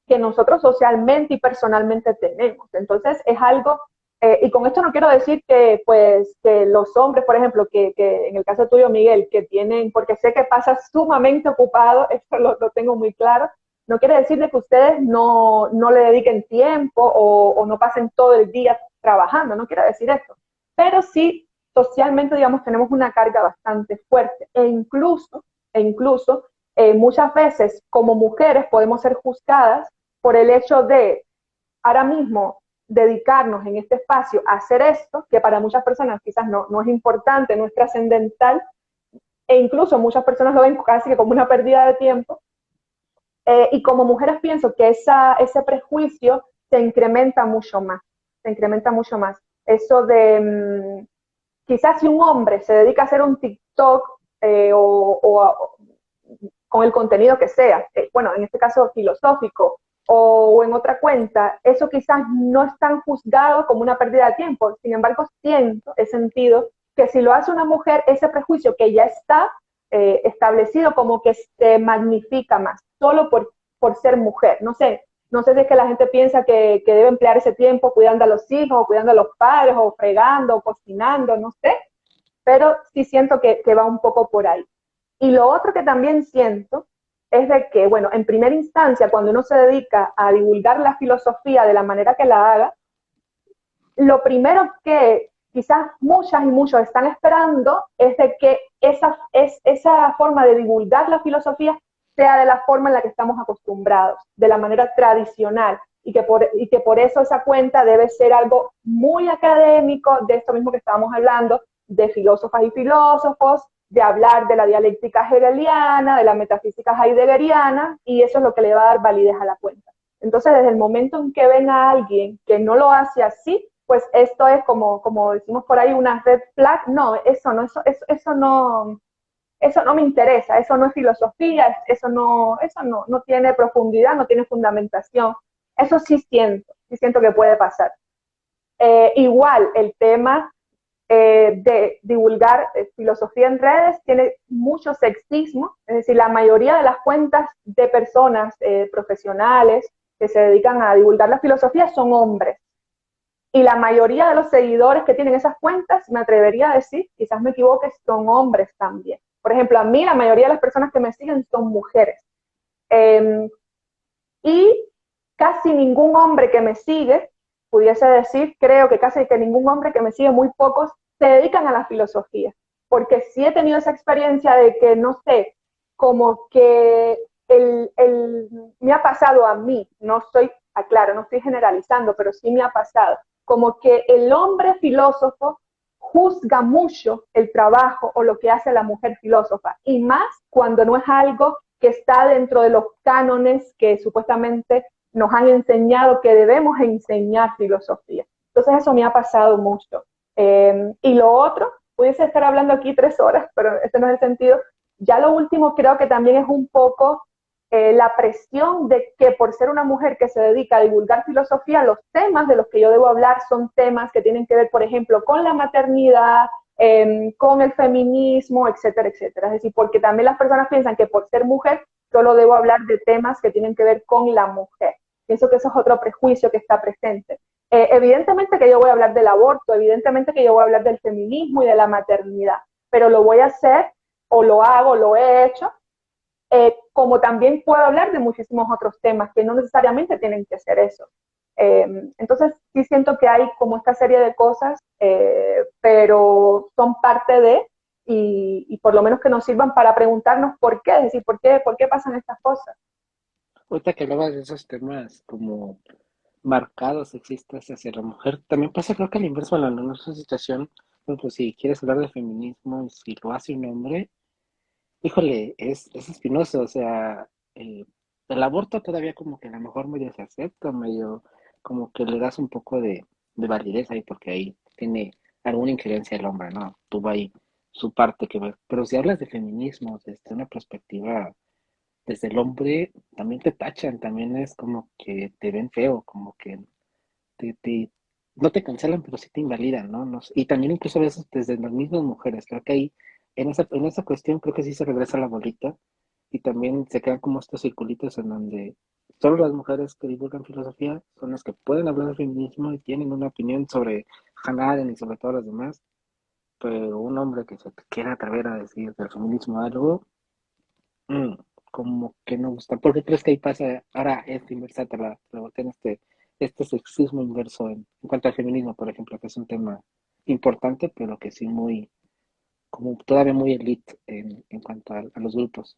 B: que nosotros socialmente y personalmente tenemos. Entonces es algo, y con esto no quiero decir que, pues, que los hombres, por ejemplo, que en el caso tuyo, Miguel, que tienen, porque sé que pasa sumamente ocupado, esto lo tengo muy claro, no quiere decir de que ustedes no le dediquen tiempo o no pasen todo el día trabajando, no quiero decir eso, pero sí socialmente, digamos, tenemos una carga bastante fuerte e incluso muchas veces como mujeres podemos ser juzgadas por el hecho de ahora mismo dedicarnos en este espacio a hacer esto, que para muchas personas quizás no es importante, no es trascendental, e incluso muchas personas lo ven casi que como una pérdida de tiempo. Y como mujeres pienso que ese prejuicio se incrementa mucho más, se incrementa mucho más. Eso de, quizás si un hombre se dedica a hacer un TikTok o con el contenido que sea, bueno, en este caso filosófico, o en otra cuenta, eso quizás no es tan juzgado como una pérdida de tiempo. Sin embargo, he sentido que si lo hace una mujer, ese prejuicio que ya está establecido como que se magnifica más, solo por ser mujer. No sé si es que la gente piensa que debe emplear ese tiempo cuidando a los hijos, o cuidando a los padres, o fregando, o cocinando, no sé, pero sí siento que va un poco por ahí. Y lo otro que también siento es de que, bueno, en primera instancia, cuando uno se dedica a divulgar la filosofía de la manera que la haga, lo primero que quizás muchas y muchos están esperando es de que esa forma de divulgar la filosofía sea de la forma en la que estamos acostumbrados, de la manera tradicional, y que por eso esa cuenta debe ser algo muy académico, de esto mismo que estábamos hablando, de filósofas y filósofos, de hablar de la dialéctica hegeliana, de la metafísica heideggeriana, y eso es lo que le va a dar validez a la cuenta. Entonces, desde el momento en que ven a alguien que no lo hace así, pues esto es como decimos por ahí, una red flag. No, eso no me interesa, eso no es filosofía, eso no tiene profundidad, no tiene fundamentación. Eso sí siento que puede pasar. Igual, el tema de divulgar filosofía en redes tiene mucho sexismo, es decir, la mayoría de las cuentas de personas profesionales que se dedican a divulgar la filosofía son hombres. Y la mayoría de los seguidores que tienen esas cuentas, me atrevería a decir, quizás me equivoque, son hombres también. Por ejemplo, a mí la mayoría de las personas que me siguen son mujeres. Eh, y casi ningún hombre que me sigue, pudiese decir, creo que casi que ningún hombre que me sigue, muy pocos, se dedican a la filosofía. Porque sí he tenido esa experiencia de que, no sé, como que me ha pasado a mí, aclaro, no estoy generalizando, pero sí me ha pasado, como que el hombre filósofo juzga mucho el trabajo o lo que hace la mujer filósofa, y más cuando no es algo que está dentro de los cánones que supuestamente nos han enseñado que debemos enseñar filosofía. Entonces eso me ha pasado mucho. Y lo otro, pudiese estar hablando aquí 3 horas, pero ese no es el sentido. Ya lo último creo que también es un poco la presión de que por ser una mujer que se dedica a divulgar filosofía, los temas de los que yo debo hablar son temas que tienen que ver, por ejemplo, con la maternidad, con el feminismo, etcétera, etcétera. Es decir, porque también las personas piensan que por ser mujer solo debo hablar de temas que tienen que ver con la mujer. Pienso que eso es otro prejuicio que está presente. Evidentemente que yo voy a hablar del aborto, evidentemente que yo voy a hablar del feminismo y de la maternidad, pero lo voy a hacer, o lo hago, lo he hecho, como también puedo hablar de muchísimos otros temas que no necesariamente tienen que ser eso. Entonces sí siento que hay como esta serie de cosas, pero son parte de, y por lo menos que nos sirvan para preguntarnos por qué, es decir, por qué pasan estas cosas.
A: Ahorita que hablabas de esos temas como marcados sexistas hacia la mujer, también pasa creo que al inverso, en la nuestra situación, por ejemplo, si quieres hablar de feminismo y si lo hace un hombre, híjole, es espinoso, o sea, el aborto todavía como que a lo mejor medio se acepta, medio como que le das un poco de validez ahí, porque ahí tiene alguna injerencia el hombre, ¿no? Tuvo ahí su parte que ver. Pero si hablas de feminismo desde una perspectiva, desde el hombre, también te tachan, también es como que te ven feo, como que te, no te cancelan, pero sí te invalidan, ¿no? No sé. Y también incluso a veces desde las mismas mujeres, creo que ahí, en esa cuestión creo que sí se regresa la bolita y también se crean como estos circulitos en donde solo las mujeres que divulgan filosofía son las que pueden hablar de feminismo y tienen una opinión sobre Hannah Arendt y sobre todas las demás, pero un hombre que se quiera atrever a decir del feminismo algo, mm, como que no gusta. ¿Por qué crees que ahí pasa ahora este inversa, te la voltean este sexismo inverso en cuanto al feminismo, por ejemplo, que es un tema importante, pero que sí muy, como todavía muy elite en cuanto a los grupos?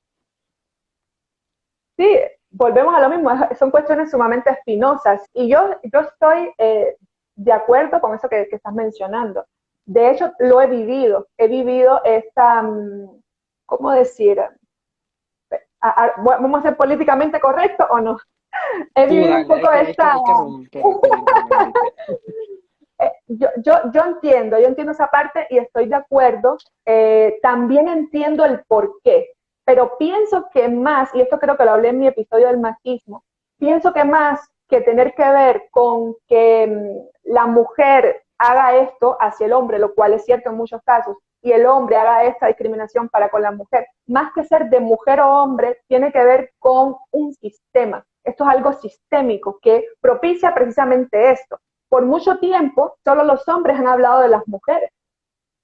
B: Sí, volvemos a lo mismo, son cuestiones sumamente espinosas y yo estoy de acuerdo con eso que estás mencionando. De hecho, lo he vivido esta, ¿cómo decir? ¿Vamos a ser políticamente correctos o no? He
A: Tú
B: vivido un
A: dale,
B: poco
A: hay que romper el internet ahorita.
B: yo entiendo esa parte y estoy de acuerdo. También entiendo el por qué, pero pienso que más, y esto creo que lo hablé en mi episodio del machismo, pienso que más que tener que ver con que la mujer haga esto hacia el hombre, lo cual es cierto en muchos casos, y el hombre haga esta discriminación para con la mujer, más que ser de mujer o hombre, tiene que ver con un sistema. Esto es algo sistémico que propicia precisamente esto. Por mucho tiempo, solo los hombres han hablado de las mujeres.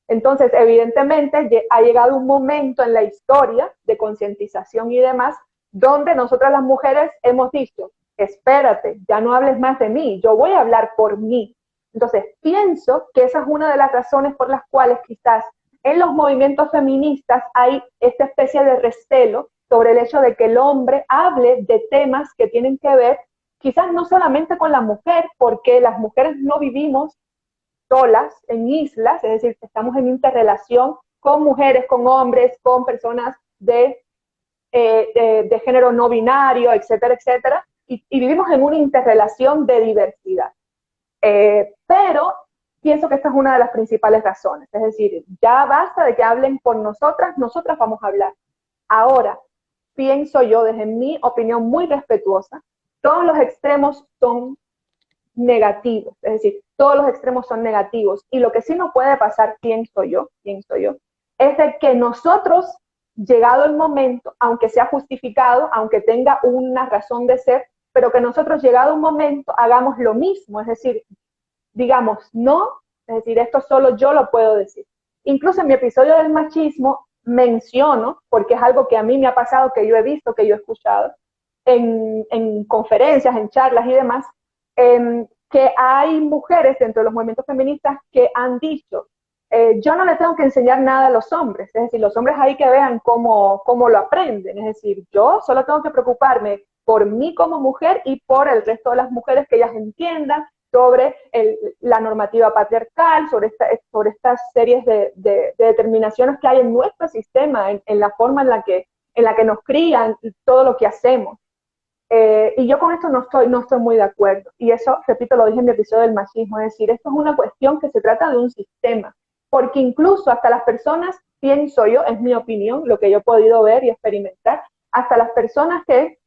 B: Entonces, evidentemente, ha llegado un momento en la historia de concientización y demás, donde nosotras las mujeres hemos dicho, espérate, ya no hables más de mí, yo voy a hablar por mí. Entonces, pienso que esa es una de las razones por las cuales quizás en los movimientos feministas hay esta especie de recelo sobre el hecho de que el hombre hable de temas que tienen que ver quizás no solamente con la mujer, porque las mujeres no vivimos solas en islas, es decir, estamos en interrelación con mujeres, con hombres, con personas de género no binario, etcétera, etcétera, y vivimos en una interrelación de diversidad. Pero pienso que esta es una de las principales razones, es decir, ya basta de que hablen por nosotras, nosotras vamos a hablar. Ahora, pienso yo, desde mi opinión muy respetuosa, todos los extremos son negativos, es decir, todos los extremos son negativos. Y lo que sí no puede pasar, pienso yo, es de que nosotros, llegado el momento, aunque sea justificado, aunque tenga una razón de ser, pero que nosotros, llegado un momento, hagamos lo mismo, es decir, digamos no, es decir, esto solo yo lo puedo decir. Incluso en mi episodio del machismo menciono, porque es algo que a mí me ha pasado, que yo he visto, que yo he escuchado, en conferencias, en charlas y demás, que hay mujeres dentro de los movimientos feministas que han dicho, yo no le tengo que enseñar nada a los hombres, es decir, los hombres ahí que vean cómo lo aprenden, es decir, yo solo tengo que preocuparme por mí como mujer y por el resto de las mujeres, que ellas entiendan sobre la normativa patriarcal, sobre estas series de determinaciones que hay en nuestro sistema, en la forma en la que en la que nos crían todo lo que hacemos. Y yo con esto no estoy muy de acuerdo. Y eso, repito, lo dije en el episodio del machismo, es decir, esto es una cuestión que se trata de un sistema, porque incluso hasta las personas, pienso yo, es mi opinión, lo que yo he podido ver y experimentar, hasta las personas que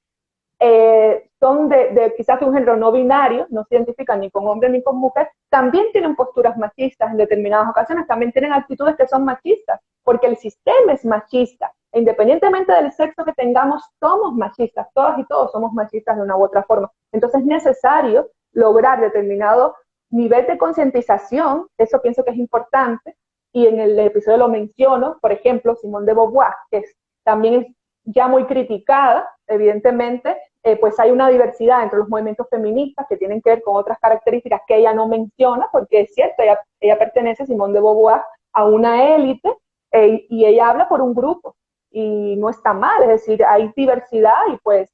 B: son quizás de un género no binario, no se identifican ni con hombre ni con mujer, también tienen posturas machistas en determinadas ocasiones, también tienen actitudes que son machistas, porque el sistema es machista. E independientemente del sexo que tengamos, somos machistas, todas y todos somos machistas de una u otra forma. Entonces es necesario lograr determinado nivel de concientización, eso pienso que es importante, y en el episodio lo menciono, por ejemplo, Simone de Beauvoir, que también es ya muy criticada, evidentemente, pues hay una diversidad entre los movimientos feministas que tienen que ver con otras características que ella no menciona, porque es cierto, ella pertenece, Simone de Beauvoir, a una élite, y ella habla por un grupo, y no está mal, es decir, hay diversidad y pues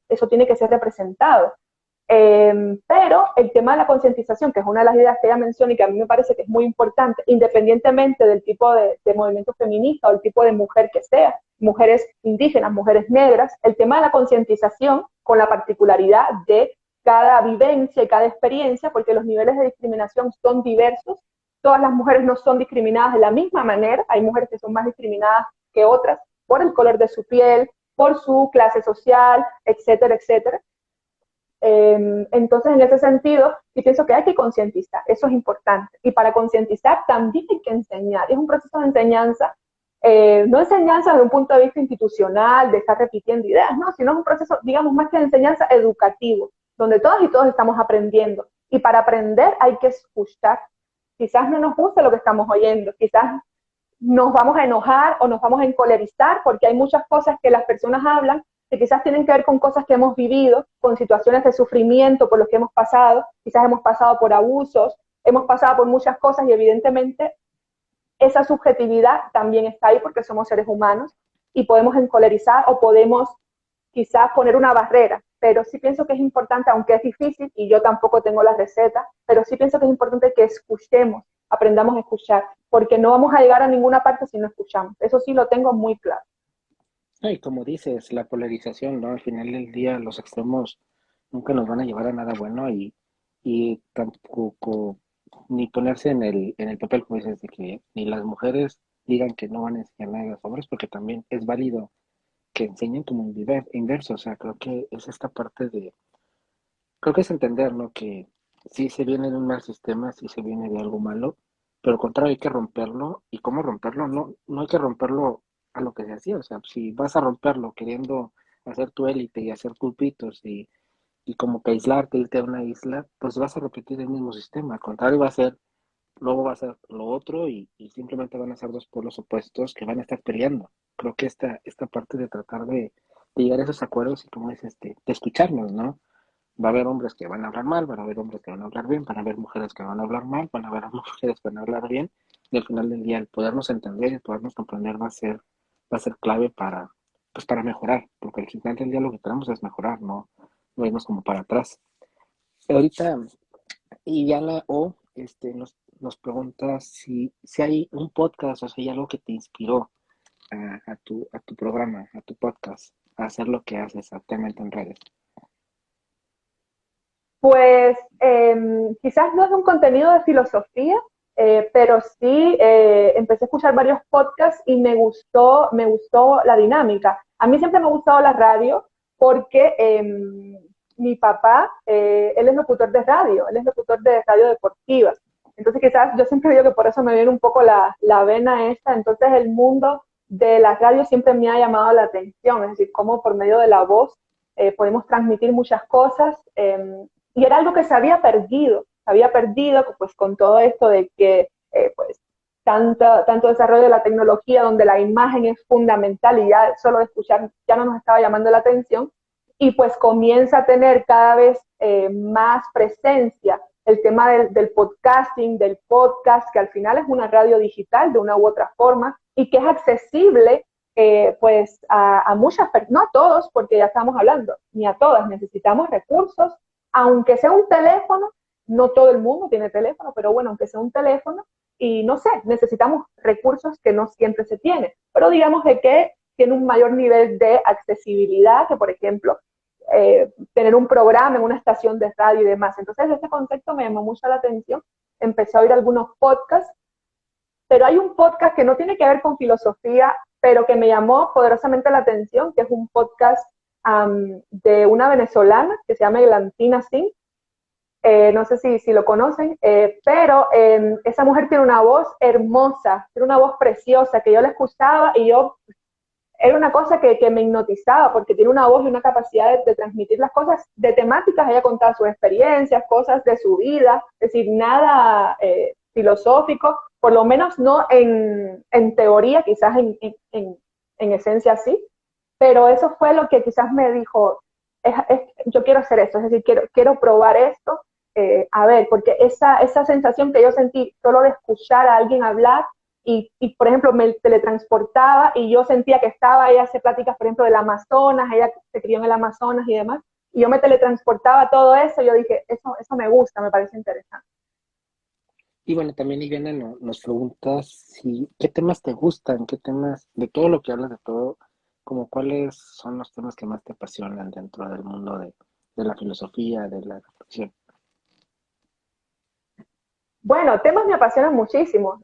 B: eso tiene que ser representado. Pero el tema de la concientización, que es una de las ideas que ella menciona y que a mí me parece que es muy importante, independientemente del tipo de movimiento feminista o el tipo de mujer que sea, mujeres indígenas, mujeres negras, el tema de la concientización con la particularidad de cada vivencia y cada experiencia, porque los niveles de discriminación son diversos, todas las mujeres no son discriminadas de la misma manera, hay mujeres que son más discriminadas que otras por el color de su piel, por su clase social, etcétera, etcétera. Entonces, en ese sentido, yo pienso que hay que concientizar, eso es importante. Y para concientizar también hay que enseñar, es un proceso de enseñanza, no enseñanza desde un punto de vista institucional, de estar repitiendo ideas, no, sino es un proceso, digamos, más que de enseñanza educativo, donde todas y todos estamos aprendiendo. Y para aprender hay que escuchar. Quizás no nos guste lo que estamos oyendo, quizás nos vamos a enojar o nos vamos a encolerizar porque hay muchas cosas que las personas hablan que quizás tienen que ver con cosas que hemos vivido, con situaciones de sufrimiento por los que hemos pasado, quizás hemos pasado por abusos, hemos pasado por muchas cosas y evidentemente esa subjetividad también está ahí porque somos seres humanos y podemos encolerizar o podemos quizás poner una barrera, pero sí pienso que es importante, aunque es difícil y yo tampoco tengo la receta, pero sí pienso que es importante que escuchemos, aprendamos a escuchar, porque no vamos a llegar a ninguna parte si no escuchamos. Eso sí lo tengo muy claro.
A: Y como dices, la polarización, ¿no? Al final del día los extremos nunca nos van a llevar a nada bueno y tampoco ni ponerse en el papel, como dices, de que ni las mujeres digan que no van a enseñar nada a los hombres, porque también es válido que enseñen como inverso, o sea, creo que es esta parte de, creo que es entender, ¿no? Que sí se viene de un mal sistema, sí se viene de algo malo, pero al contrario hay que romperlo, y cómo romperlo, no hay que romperlo a lo que se hacía, o sea, si vas a romperlo queriendo hacer tu élite y hacer culpitos y como que aislarte, irte a una isla, pues vas a repetir el mismo sistema, al contrario va a ser, luego va a ser lo otro y simplemente van a ser dos polos opuestos que van a estar peleando. Creo que esta parte de tratar de llegar a esos acuerdos y como dices, de escucharnos, ¿no? Va a haber hombres que van a hablar mal, van a haber hombres que van a hablar bien, van a haber mujeres que van a hablar mal, van a haber mujeres que van a hablar bien, y al final del día el podernos entender y el podernos comprender va a ser clave para, pues para mejorar, porque al final del día lo que queremos es mejorar, no irnos como para atrás. Ahorita, y ya la O nos pregunta si hay un podcast o si hay algo que te inspiró a tu programa, a tu podcast, a hacer lo que haces actualmente en redes.
B: Pues quizás no es un contenido de filosofía, pero sí empecé a escuchar varios podcasts y me gustó la dinámica. A mí siempre me ha gustado la radio porque mi papá, él es locutor de radio, él es locutor de radio deportiva. Entonces quizás yo siempre digo que por eso me viene un poco la vena esta. Entonces el mundo de la radio siempre me ha llamado la atención, es decir, cómo por medio de la voz podemos transmitir muchas cosas. Y era algo que se había perdido pues con todo esto de que pues tanto desarrollo de la tecnología donde la imagen es fundamental y ya solo de escuchar ya no nos estaba llamando la atención y pues comienza a tener cada vez más presencia el tema del podcasting, del podcast, que al final es una radio digital de una u otra forma y que es accesible pues a muchas personas, no a todos, porque ya estamos hablando, ni a todas, necesitamos recursos, aunque sea un teléfono, no todo el mundo tiene teléfono, pero bueno, aunque sea un teléfono, y no sé, necesitamos recursos que no siempre se tienen, pero digamos de que tiene un mayor nivel de accesibilidad que, por ejemplo, tener un programa en una estación de radio y demás. Entonces, ese concepto me llamó mucho la atención. Empecé a oír algunos podcasts, pero hay un podcast que no tiene que ver con filosofía, pero que me llamó poderosamente la atención, que es un podcast de una venezolana que se llama Eglantina Singh. No sé si lo conocen, pero esa mujer tiene una voz hermosa, tiene una voz preciosa, que yo la escuchaba y yo, era una cosa que me hipnotizaba, porque tiene una voz y una capacidad de transmitir las cosas de temáticas. Ella contaba sus experiencias, cosas de su vida, es decir, nada filosófico, por lo menos no en teoría, quizás en esencia sí, pero eso fue lo que quizás me dijo, yo quiero hacer esto, es decir, quiero probar esto, a ver, porque esa sensación que yo sentí solo de escuchar a alguien hablar, por ejemplo, me teletransportaba y yo sentía que ella hace pláticas, por ejemplo, del Amazonas, ella se crió en el Amazonas y demás, y yo me teletransportaba a todo eso, y yo dije, eso me gusta, me parece interesante.
A: Y bueno, también Ivana nos pregunta si, ¿qué temas te gustan? ¿Qué temas, de todo lo que hablas, de todo, como cuáles son los temas que más te apasionan dentro del mundo de la filosofía, de la reflexión?
B: Bueno, temas me apasionan muchísimo.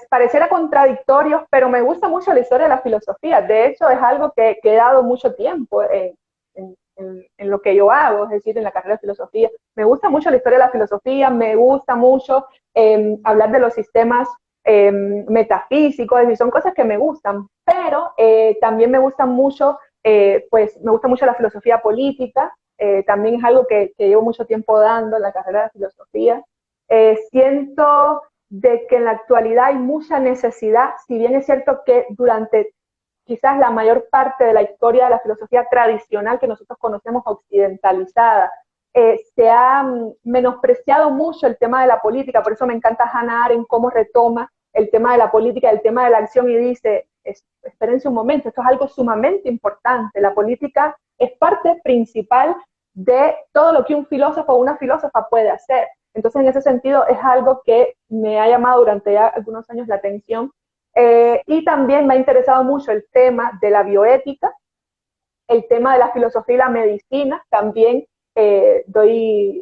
B: Pareciera contradictorios, pero me gusta mucho la historia de la filosofía. De hecho, es algo que he dado mucho tiempo en lo que yo hago, es decir, en la carrera de filosofía. Me gusta mucho la historia de la filosofía, me gusta mucho hablar de los sistemas metafísicos, es decir, son cosas que me gustan, pero también me gusta mucho, pues me gusta mucho la filosofía política, también es algo que llevo mucho tiempo dando en la carrera de filosofía. Siento de que en la actualidad hay mucha necesidad, si bien es cierto que durante quizás la mayor parte de la historia de la filosofía tradicional que nosotros conocemos occidentalizada, se ha menospreciado mucho el tema de la política, por eso me encanta Hannah Arendt cómo retoma el tema de la política, el tema de la acción y dice, espérense un momento, esto es algo sumamente importante, la política es parte principal de todo lo que un filósofo o una filósofa puede hacer. Entonces, en ese sentido, es algo que me ha llamado durante ya algunos años la atención. Y también me ha interesado mucho el tema de la bioética, el tema de la filosofía y la medicina. También he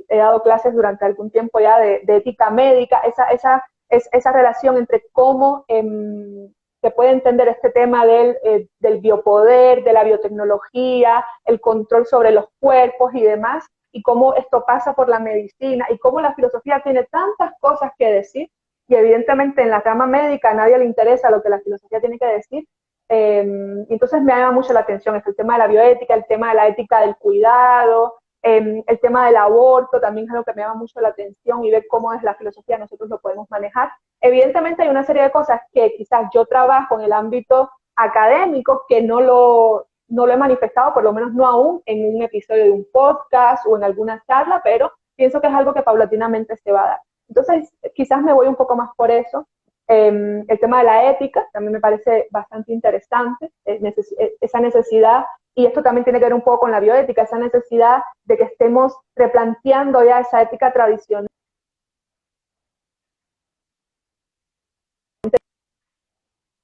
B: dado clases durante algún tiempo ya de ética médica, esa relación entre cómo se puede entender este tema del biopoder, de la biotecnología, el control sobre los cuerpos y demás, y cómo esto pasa por la medicina, y cómo la filosofía tiene tantas cosas que decir, y evidentemente en la rama médica a nadie le interesa lo que la filosofía tiene que decir. Entonces me llama mucho la atención el tema de la bioética, el tema de la ética del cuidado, el tema del aborto también es algo que me llama mucho la atención, y ver cómo es la filosofía nosotros lo podemos manejar. Evidentemente hay una serie de cosas que quizás yo trabajo en el ámbito académico que no lo he manifestado, por lo menos no aún en un episodio de un podcast o en alguna charla, pero pienso que es algo que paulatinamente se va a dar. Entonces, quizás me voy un poco más por eso. El tema de la ética también me parece bastante interesante, esa necesidad, y esto también tiene que ver un poco con la bioética, esa necesidad de que estemos replanteando ya esa ética tradicional,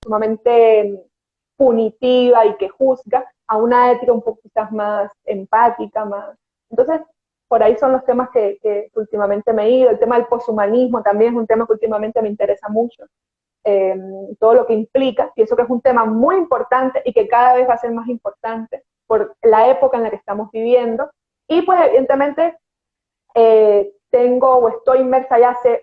B: sumamente punitiva y que juzga, a una ética un poco quizás más empática, más. Entonces, por ahí son los temas que últimamente me he ido. El tema del poshumanismo también es un tema que últimamente me interesa mucho. Todo lo que implica, pienso que es un tema muy importante y que cada vez va a ser más importante por la época en la que estamos viviendo. Y pues evidentemente tengo o estoy inmersa ya hace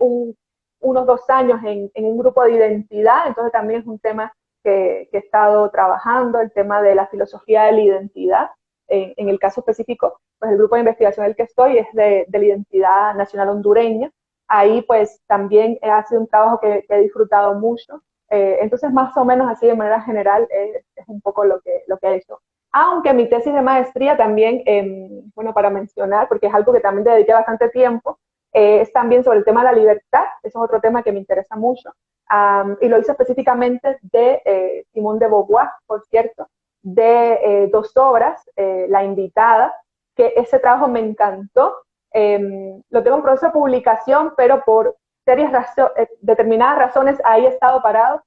B: unos 2 años en un grupo de identidad, entonces también es un tema que he estado trabajando, el tema de la filosofía de la identidad. En el caso específico, pues el grupo de investigación en el que estoy es de la identidad nacional hondureña. Ahí pues también ha sido un trabajo que he disfrutado mucho. Entonces más o menos así de manera general es un poco lo que he hecho. Aunque mi tesis de maestría también, bueno, para mencionar, porque es algo que también dediqué bastante tiempo, es también sobre el tema de la libertad, eso es otro tema que me interesa mucho, y lo hice específicamente de Simone de Beauvoir, por cierto, de 2 obras, La Invitada, que ese trabajo me encantó, lo tengo en proceso de publicación, pero por determinadas razones ahí he estado parado,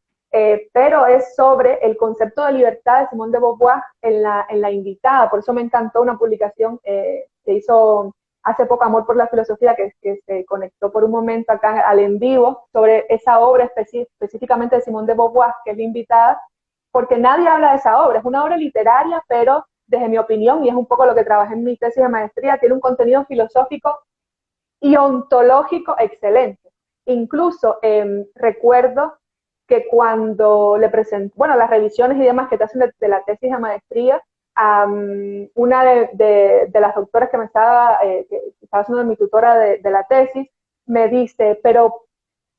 B: pero es sobre el concepto de libertad de Simone de Beauvoir en la invitada. Por eso me encantó una publicación que hizo hace poco Amor por la Filosofía, que se conectó por un momento acá al en vivo, sobre esa obra específicamente de Simone de Beauvoir, que es la invitada, porque nadie habla de esa obra. Es una obra literaria, pero desde mi opinión, y es un poco lo que trabajé en mi tesis de maestría, tiene un contenido filosófico y ontológico excelente. Incluso recuerdo que cuando le presenté, bueno, las revisiones y demás que te hacen de la tesis de maestría, una de las doctoras que estaba haciendo mi tutora de la tesis, me dice, pero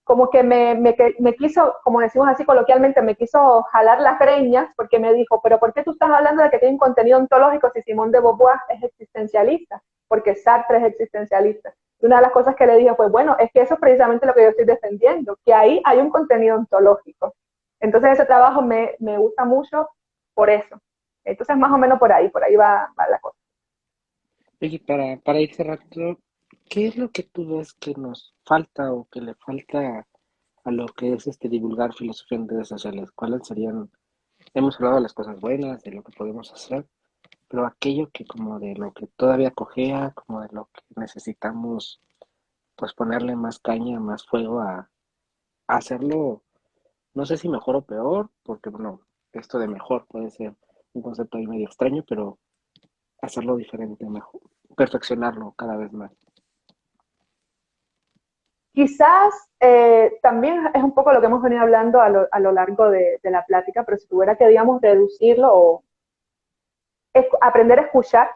B: como que me quiso, como decimos así coloquialmente, me quiso jalar las greñas, porque me dijo, pero ¿por qué tú estás hablando de que tiene un contenido ontológico si Simone de Beauvoir es existencialista? Porque Sartre es existencialista. Y una de las cosas que le dije fue, bueno, es que eso es precisamente lo que yo estoy defendiendo, que ahí hay un contenido ontológico. Entonces ese trabajo me gusta mucho por eso. Entonces más o menos por ahí va la cosa.
A: Oye, para ir cerrando, ¿qué es lo que tú ves que nos falta o que le falta a lo que es divulgar filosofía en redes sociales? ¿Cuáles serían? Hemos hablado de las cosas buenas, de lo que podemos hacer, pero aquello que como de lo que todavía cojea, como de lo que necesitamos, pues ponerle más caña, más fuego a hacerlo, no sé si mejor o peor, porque bueno, esto de mejor puede ser un concepto ahí medio extraño, pero hacerlo diferente, mejor, perfeccionarlo cada vez más.
B: Quizás también es un poco lo que hemos venido hablando a lo largo de la plática, pero si tuviera que, digamos, reducirlo o aprender a escuchar,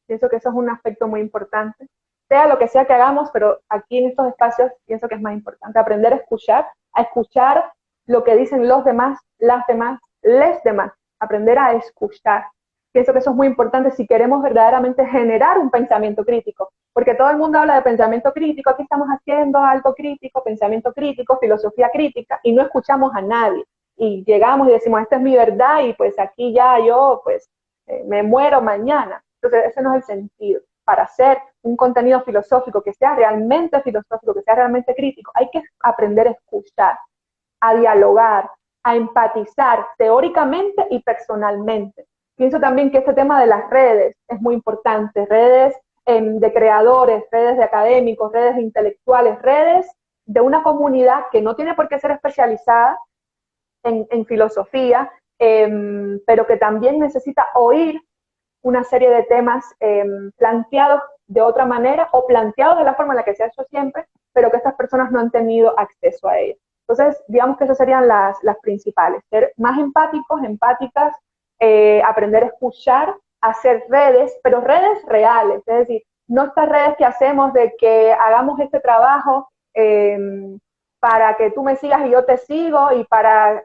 B: pienso que eso es un aspecto muy importante. Sea lo que sea que hagamos, pero aquí en estos espacios pienso que es más importante aprender a escuchar lo que dicen los demás, las demás, les demás, aprender a escuchar. Pienso que eso es muy importante si queremos verdaderamente generar un pensamiento crítico, porque todo el mundo habla de pensamiento crítico, aquí estamos haciendo algo crítico, pensamiento crítico, filosofía crítica, y no escuchamos a nadie. Y llegamos y decimos, esta es mi verdad, y pues aquí ya yo, pues, me muero mañana. Entonces, ese no es el sentido. Para hacer un contenido filosófico, que sea realmente crítico, hay que aprender a escuchar, a dialogar, a empatizar teóricamente y personalmente. Pienso también que este tema de las redes es muy importante, redes de creadores, redes de académicos, redes de intelectuales, redes de una comunidad que no tiene por qué ser especializada en filosofía, pero que también necesita oír una serie de temas planteados de otra manera o planteados de la forma en la que se ha hecho siempre, pero que estas personas no han tenido acceso a ellos. Entonces, digamos que esas serían las principales, ser más empáticos, empáticas, aprender a escuchar, hacer redes, pero redes reales, es decir, no estas redes que hacemos de que hagamos este trabajo para que tú me sigas y yo te sigo y para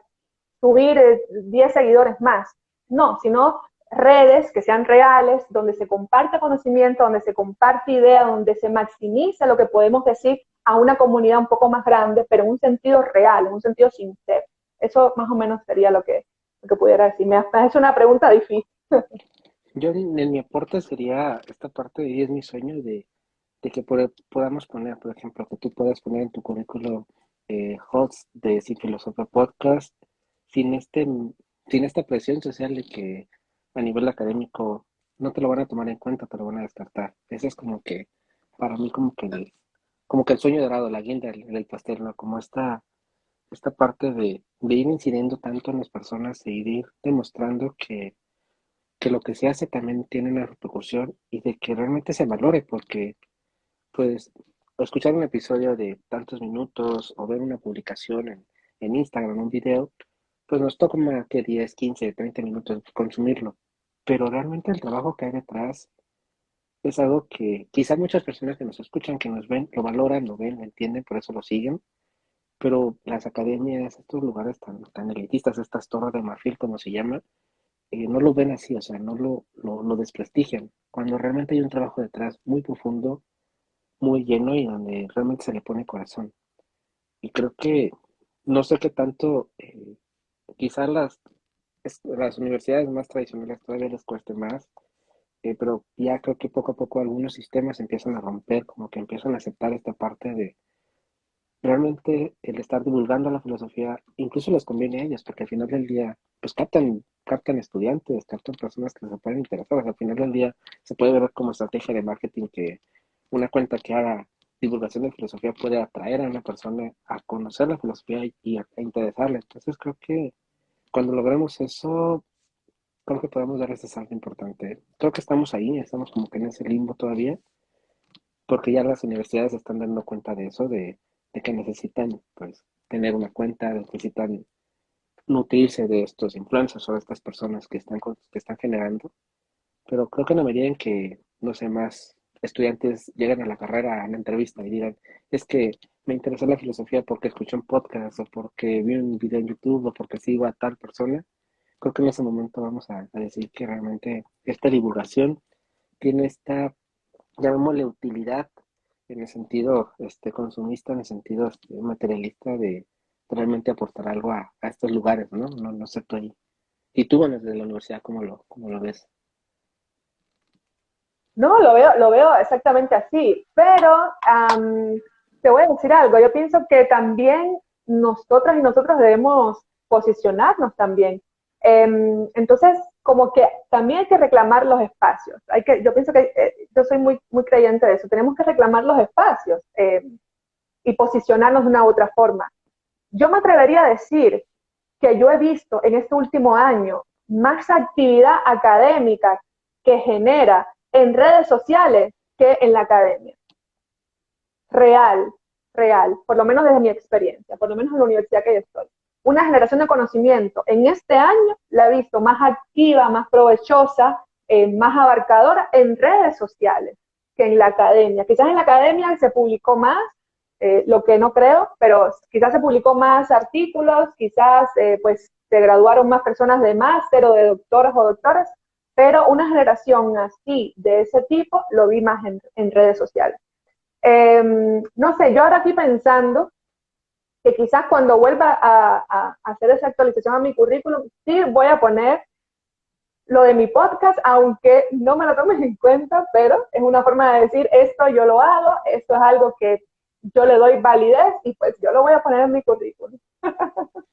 B: subir 10 seguidores más. No, sino redes que sean reales, donde se comparte conocimiento, donde se comparte idea, donde se maximice lo que podemos decir a una comunidad un poco más grande, pero en un sentido real, en un sentido sincero. Eso más o menos sería lo que pudiera decir. Me has hecho una pregunta difícil.
A: Yo en mi aporte sería esta parte y es mi sueño de que podamos poner, por ejemplo, que tú puedas poner en tu currículo host de Sin Filosofía Podcast, sin sin esta presión social de que a nivel académico no te lo van a tomar en cuenta, te lo van a descartar. Eso es como que, para mí, como que el sueño dorado, la guinda del pastel, ¿no? Como esta parte de ir incidiendo tanto en las personas e ir demostrando que lo que se hace también tiene una repercusión y de que realmente se valore, porque pues escuchar un episodio de tantos minutos o ver una publicación en Instagram, un video, pues nos toma que 10 15 30 minutos consumirlo. Pero realmente el trabajo que hay detrás es algo que quizás muchas personas que nos escuchan, que nos ven, lo valoran, lo ven, lo entienden, por eso lo siguen. Pero las academias, estos lugares tan elitistas, estas torres de marfil, como se llama, no lo ven así, o sea, no lo desprestigian. Cuando realmente hay un trabajo detrás muy profundo, muy lleno y donde realmente se le pone corazón. Y creo que no sé qué tanto, quizás las universidades más tradicionales todavía les cueste más, pero ya creo que poco a poco algunos sistemas empiezan a romper, como que empiezan a aceptar esta parte realmente el estar divulgando la filosofía incluso les conviene a ellos, porque al final del día, pues captan estudiantes, captan personas que se pueden interesar. Al final del día se puede ver como estrategia de marketing que una cuenta que haga divulgación de filosofía puede atraer a una persona a conocer la filosofía a interesarle. Entonces creo que cuando logremos eso, creo que podemos dar ese salto importante. Creo que estamos ahí, estamos como que en ese limbo todavía, porque ya las universidades se están dando cuenta de eso, de que necesitan pues tener una cuenta, necesitan nutrirse de estos influencers o de estas personas que están generando, pero creo que en la medida en que, no sé, más estudiantes lleguen a la carrera, a la entrevista y digan, es que me interesó la filosofía porque escuché un podcast o porque vi un video en YouTube o porque sigo a tal persona, creo que en ese momento vamos a decir que realmente esta divulgación tiene esta, llamémosle utilidad en el sentido consumista, en el sentido materialista de realmente aportar algo a estos lugares, ¿no? No, no sé tú ahí. Y tú, bueno, desde la universidad, cómo lo ves?
B: No, lo veo exactamente así, pero te voy a decir algo, yo pienso que también nosotras y nosotros debemos posicionarnos también. Entonces, como que también hay que reclamar los espacios. Yo pienso que yo soy muy creyente de eso. Tenemos que reclamar los espacios y posicionarnos de una u otra forma. Yo me atrevería a decir que yo he visto en este último año más actividad académica que genera en redes sociales que en la academia. Real, real, por lo menos desde mi experiencia, por lo menos en la universidad que yo estoy. Una generación de conocimiento en este año la he visto más activa, más provechosa, más abarcadora en redes sociales que en la academia. Quizás en la academia se publicó más, lo que no creo, pero quizás se publicó más artículos, quizás pues se graduaron más personas de máster o de doctoras o doctores, pero una generación así, de ese tipo, lo vi más en redes sociales. No sé, yo ahora estoy pensando que quizás cuando vuelva a hacer esa actualización a mi currículum, sí voy a poner lo de mi podcast, aunque no me lo tomes en cuenta, pero es una forma de decir, esto yo lo hago, esto es algo que yo le doy validez y pues yo lo voy a poner en mi currículum.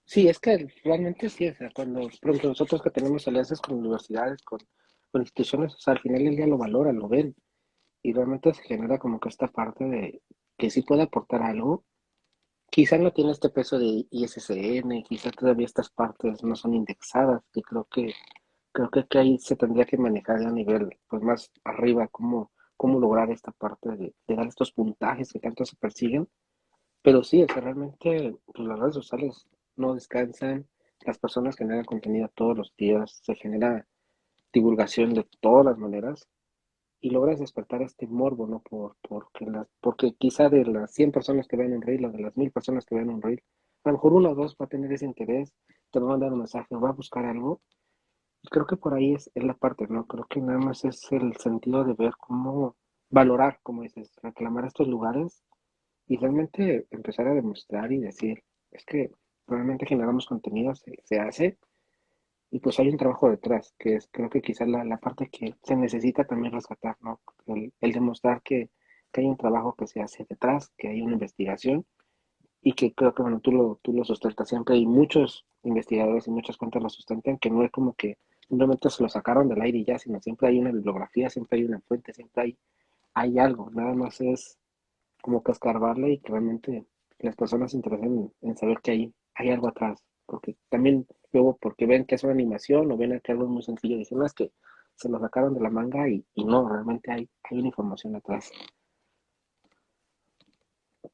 A: Sí, es que realmente sí, o sea, cuando, por ejemplo, nosotros que tenemos alianzas con universidades, con instituciones, o sea, al final del día lo valoran, lo ven, y realmente se genera como que esta parte de que sí puede aportar algo. Quizá no tiene este peso de ISSN, quizá todavía estas partes no son indexadas, que creo que ahí se tendría que manejar a nivel pues más arriba, cómo lograr esta parte de dar estos puntajes que tanto se persiguen. Pero sí, o sea, realmente pues, las redes sociales no descansan, las personas generan contenido todos los días, se genera divulgación de todas las maneras y logras despertar este morbo, ¿no? Porque quizá de las 100 personas que ven un reel o de las 1000 personas que ven un reel, a lo mejor uno o dos va a tener ese interés, te va a mandar un mensaje, va a buscar algo. Y creo que por ahí es la parte, ¿no? Creo que nada más es el sentido de ver cómo valorar, como dices, reclamar estos lugares y realmente empezar a demostrar y decir, es que realmente generamos contenido, se hace, y pues hay un trabajo detrás, que es creo que quizás la parte que se necesita también rescatar, ¿no? El demostrar que hay un trabajo que se hace detrás, que hay una investigación, y que creo que, bueno, tú lo sustentas siempre, y muchos investigadores y muchas cuentas lo sustentan, que no es como que simplemente se lo sacaron del aire y ya, sino siempre hay una bibliografía, siempre hay una fuente, siempre hay algo, nada más es como que escarbarle y que realmente las personas se interesen en saber que hay algo atrás. Porque también luego porque ven que es una animación o ven que algo es muy sencillo, dicen, no, es que se lo sacaron de la manga y no, realmente hay una información atrás.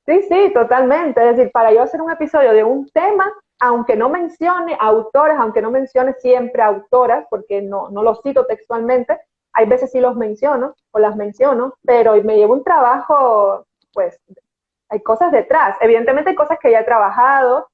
B: Sí, sí, totalmente. Es decir, para yo hacer un episodio de un tema, aunque no mencione autores, aunque no mencione siempre autoras, porque no los cito textualmente, hay veces sí los menciono o las menciono, pero me llevo un trabajo, pues hay cosas detrás. Evidentemente hay cosas que ya he trabajado,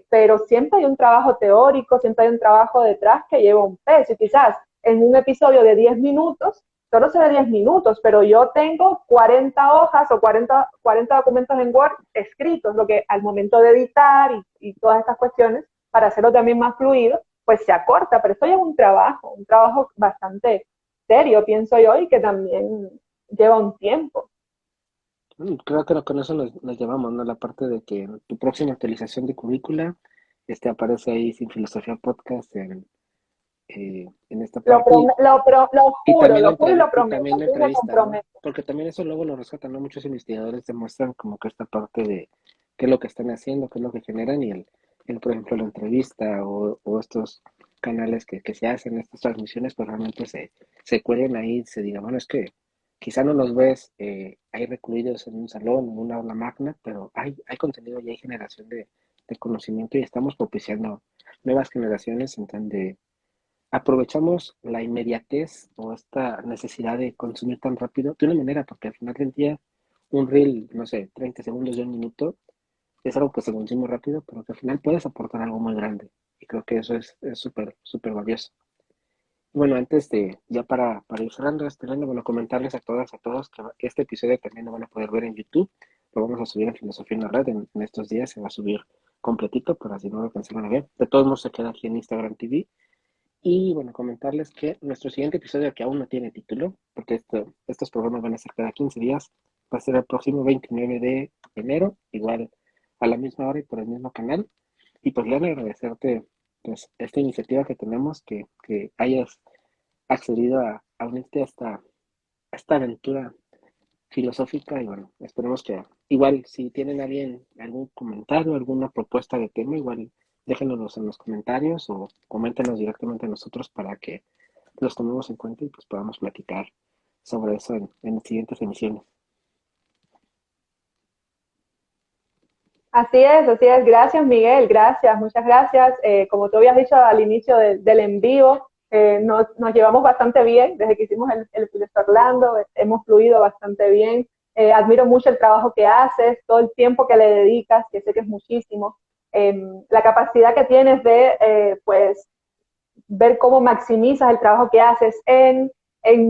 B: pero siempre hay un trabajo teórico, siempre hay un trabajo detrás que lleva un peso. Y quizás en un episodio de 10 minutos, solo se ve 10 minutos, pero yo tengo 40 hojas o 40 documentos en Word escritos, lo que al momento de editar y todas estas cuestiones, para hacerlo también más fluido, pues se acorta, pero esto es un trabajo bastante serio, pienso yo, y que también lleva un tiempo.
A: Creo que con eso nos llevamos, ¿no? La parte de que en tu próxima actualización de currícula aparece ahí Sin Filosofía Podcast en esta parte
B: Lo juro y lo
A: y
B: prometo,
A: también la
B: así me
A: entrevista, ¿no?
B: comprometo.
A: Porque también eso luego lo rescatan, ¿no? Muchos investigadores demuestran como que esta parte de qué es lo que están haciendo, qué es lo que generan y por ejemplo, la entrevista o estos canales que se hacen, estas transmisiones, pues realmente se cuelgan ahí, se diga, bueno, es que quizá no nos ves ahí recluidos en un salón, en una aula magna, pero hay contenido y hay generación de conocimiento y estamos propiciando nuevas generaciones en donde aprovechamos la inmediatez o esta necesidad de consumir tan rápido de una manera, porque al final del día un reel, no sé, 30 segundos de un minuto, es algo que se consume rápido, pero que al final puedes aportar algo muy grande. Y creo que eso es súper, súper valioso. Bueno, antes de, ya para ir cerrando, bueno, comentarles a todas, a todos que este episodio también lo van a poder ver en YouTube. Lo vamos a subir en Filosofía en la Red en estos días, se va a subir completito, pero así no lo cancelan a ver. De todos modos, se queda aquí en Instagram TV. Y bueno, comentarles que nuestro siguiente episodio, que aún no tiene título, porque estos programas van a ser cada 15 días, va a ser el próximo 29 de enero, igual a la misma hora y por el mismo canal. Y pues, Leana, agradecerte pues, esta iniciativa que tenemos, que hayas accedido a unirte a esta aventura filosófica. Y bueno, esperemos que igual si tienen alguien algún comentario, alguna propuesta de tema, igual déjenos en los comentarios o coméntenos directamente a nosotros para que los tomemos en cuenta y pues podamos platicar sobre eso en las siguientes emisiones.
B: Así es. Gracias, Miguel. Gracias, muchas gracias. Como tú habías dicho al inicio del en vivo, nos llevamos bastante bien desde que hicimos el Filosofía Orlando. Hemos fluido bastante bien. Admiro mucho el trabajo que haces, todo el tiempo que le dedicas, que sé que es muchísimo. La capacidad que tienes de, pues, ver cómo maximizas el trabajo que haces en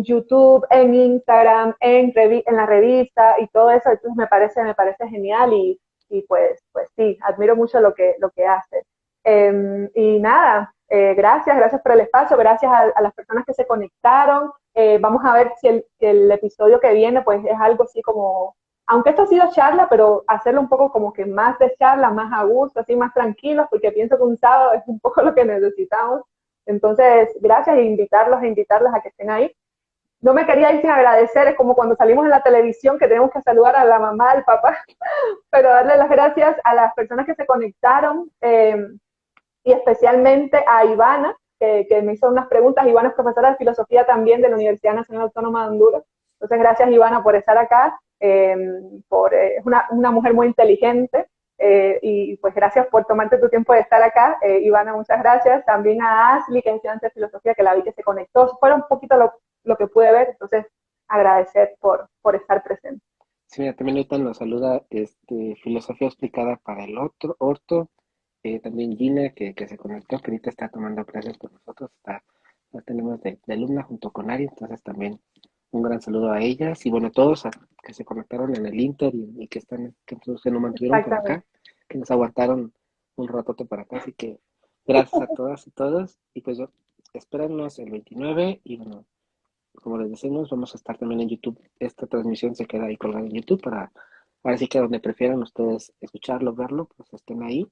B: YouTube, en Instagram, en la revista y todo eso. Entonces me parece genial y pues sí, admiro mucho lo que haces. Y nada, gracias por el espacio, gracias a las personas que se conectaron. Vamos a ver si el episodio que viene pues es algo así como, aunque esto ha sido charla, pero hacerlo un poco como que más de charla, más a gusto, así más tranquilos, porque pienso que un sábado es un poco lo que necesitamos. Entonces, gracias e invitarlas a que estén ahí. No me quería ir sin agradecer, es como cuando salimos en la televisión que tenemos que saludar a la mamá, al papá, pero darle las gracias a las personas que se conectaron y especialmente a Ivana, que me hizo unas preguntas. Ivana es profesora de filosofía también de la Universidad Nacional Autónoma de Honduras. Entonces, gracias Ivana por estar acá, es una mujer muy inteligente. Y pues gracias por tomarte tu tiempo de estar acá. Ivana, muchas gracias. También a Ashley, que es estudiante de filosofía, que la vi que se conectó. Eso fue un poquito lo que pude ver, entonces agradecer por estar presente.
A: Sí, mira, también ahorita nos saluda Filosofía Explicada para el otro Orto. También Gina, que se conectó, que ahorita está tomando clases con nosotros, la tenemos de alumna junto con Ari, entonces también un gran saludo a ellas y bueno, todos que se conectaron en el Inter y que se nos mantuvieron por
B: Exactamente.
A: acá, que nos aguantaron un ratote para acá, así que gracias a todas y todos y pues espéranos el 29 y bueno, como les decimos, vamos a estar también en YouTube. Esta transmisión se queda ahí colgada en YouTube para, ahora sí que donde prefieran ustedes escucharlo, verlo, pues estén ahí.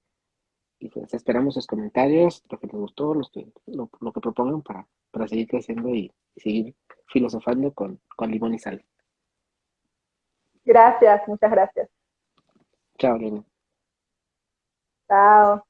A: Y pues esperamos sus comentarios, lo que les gustó, lo que propongan para seguir creciendo y seguir filosofando con limón y sal.
B: Gracias, muchas gracias.
A: Chao, Lina.
B: Chao.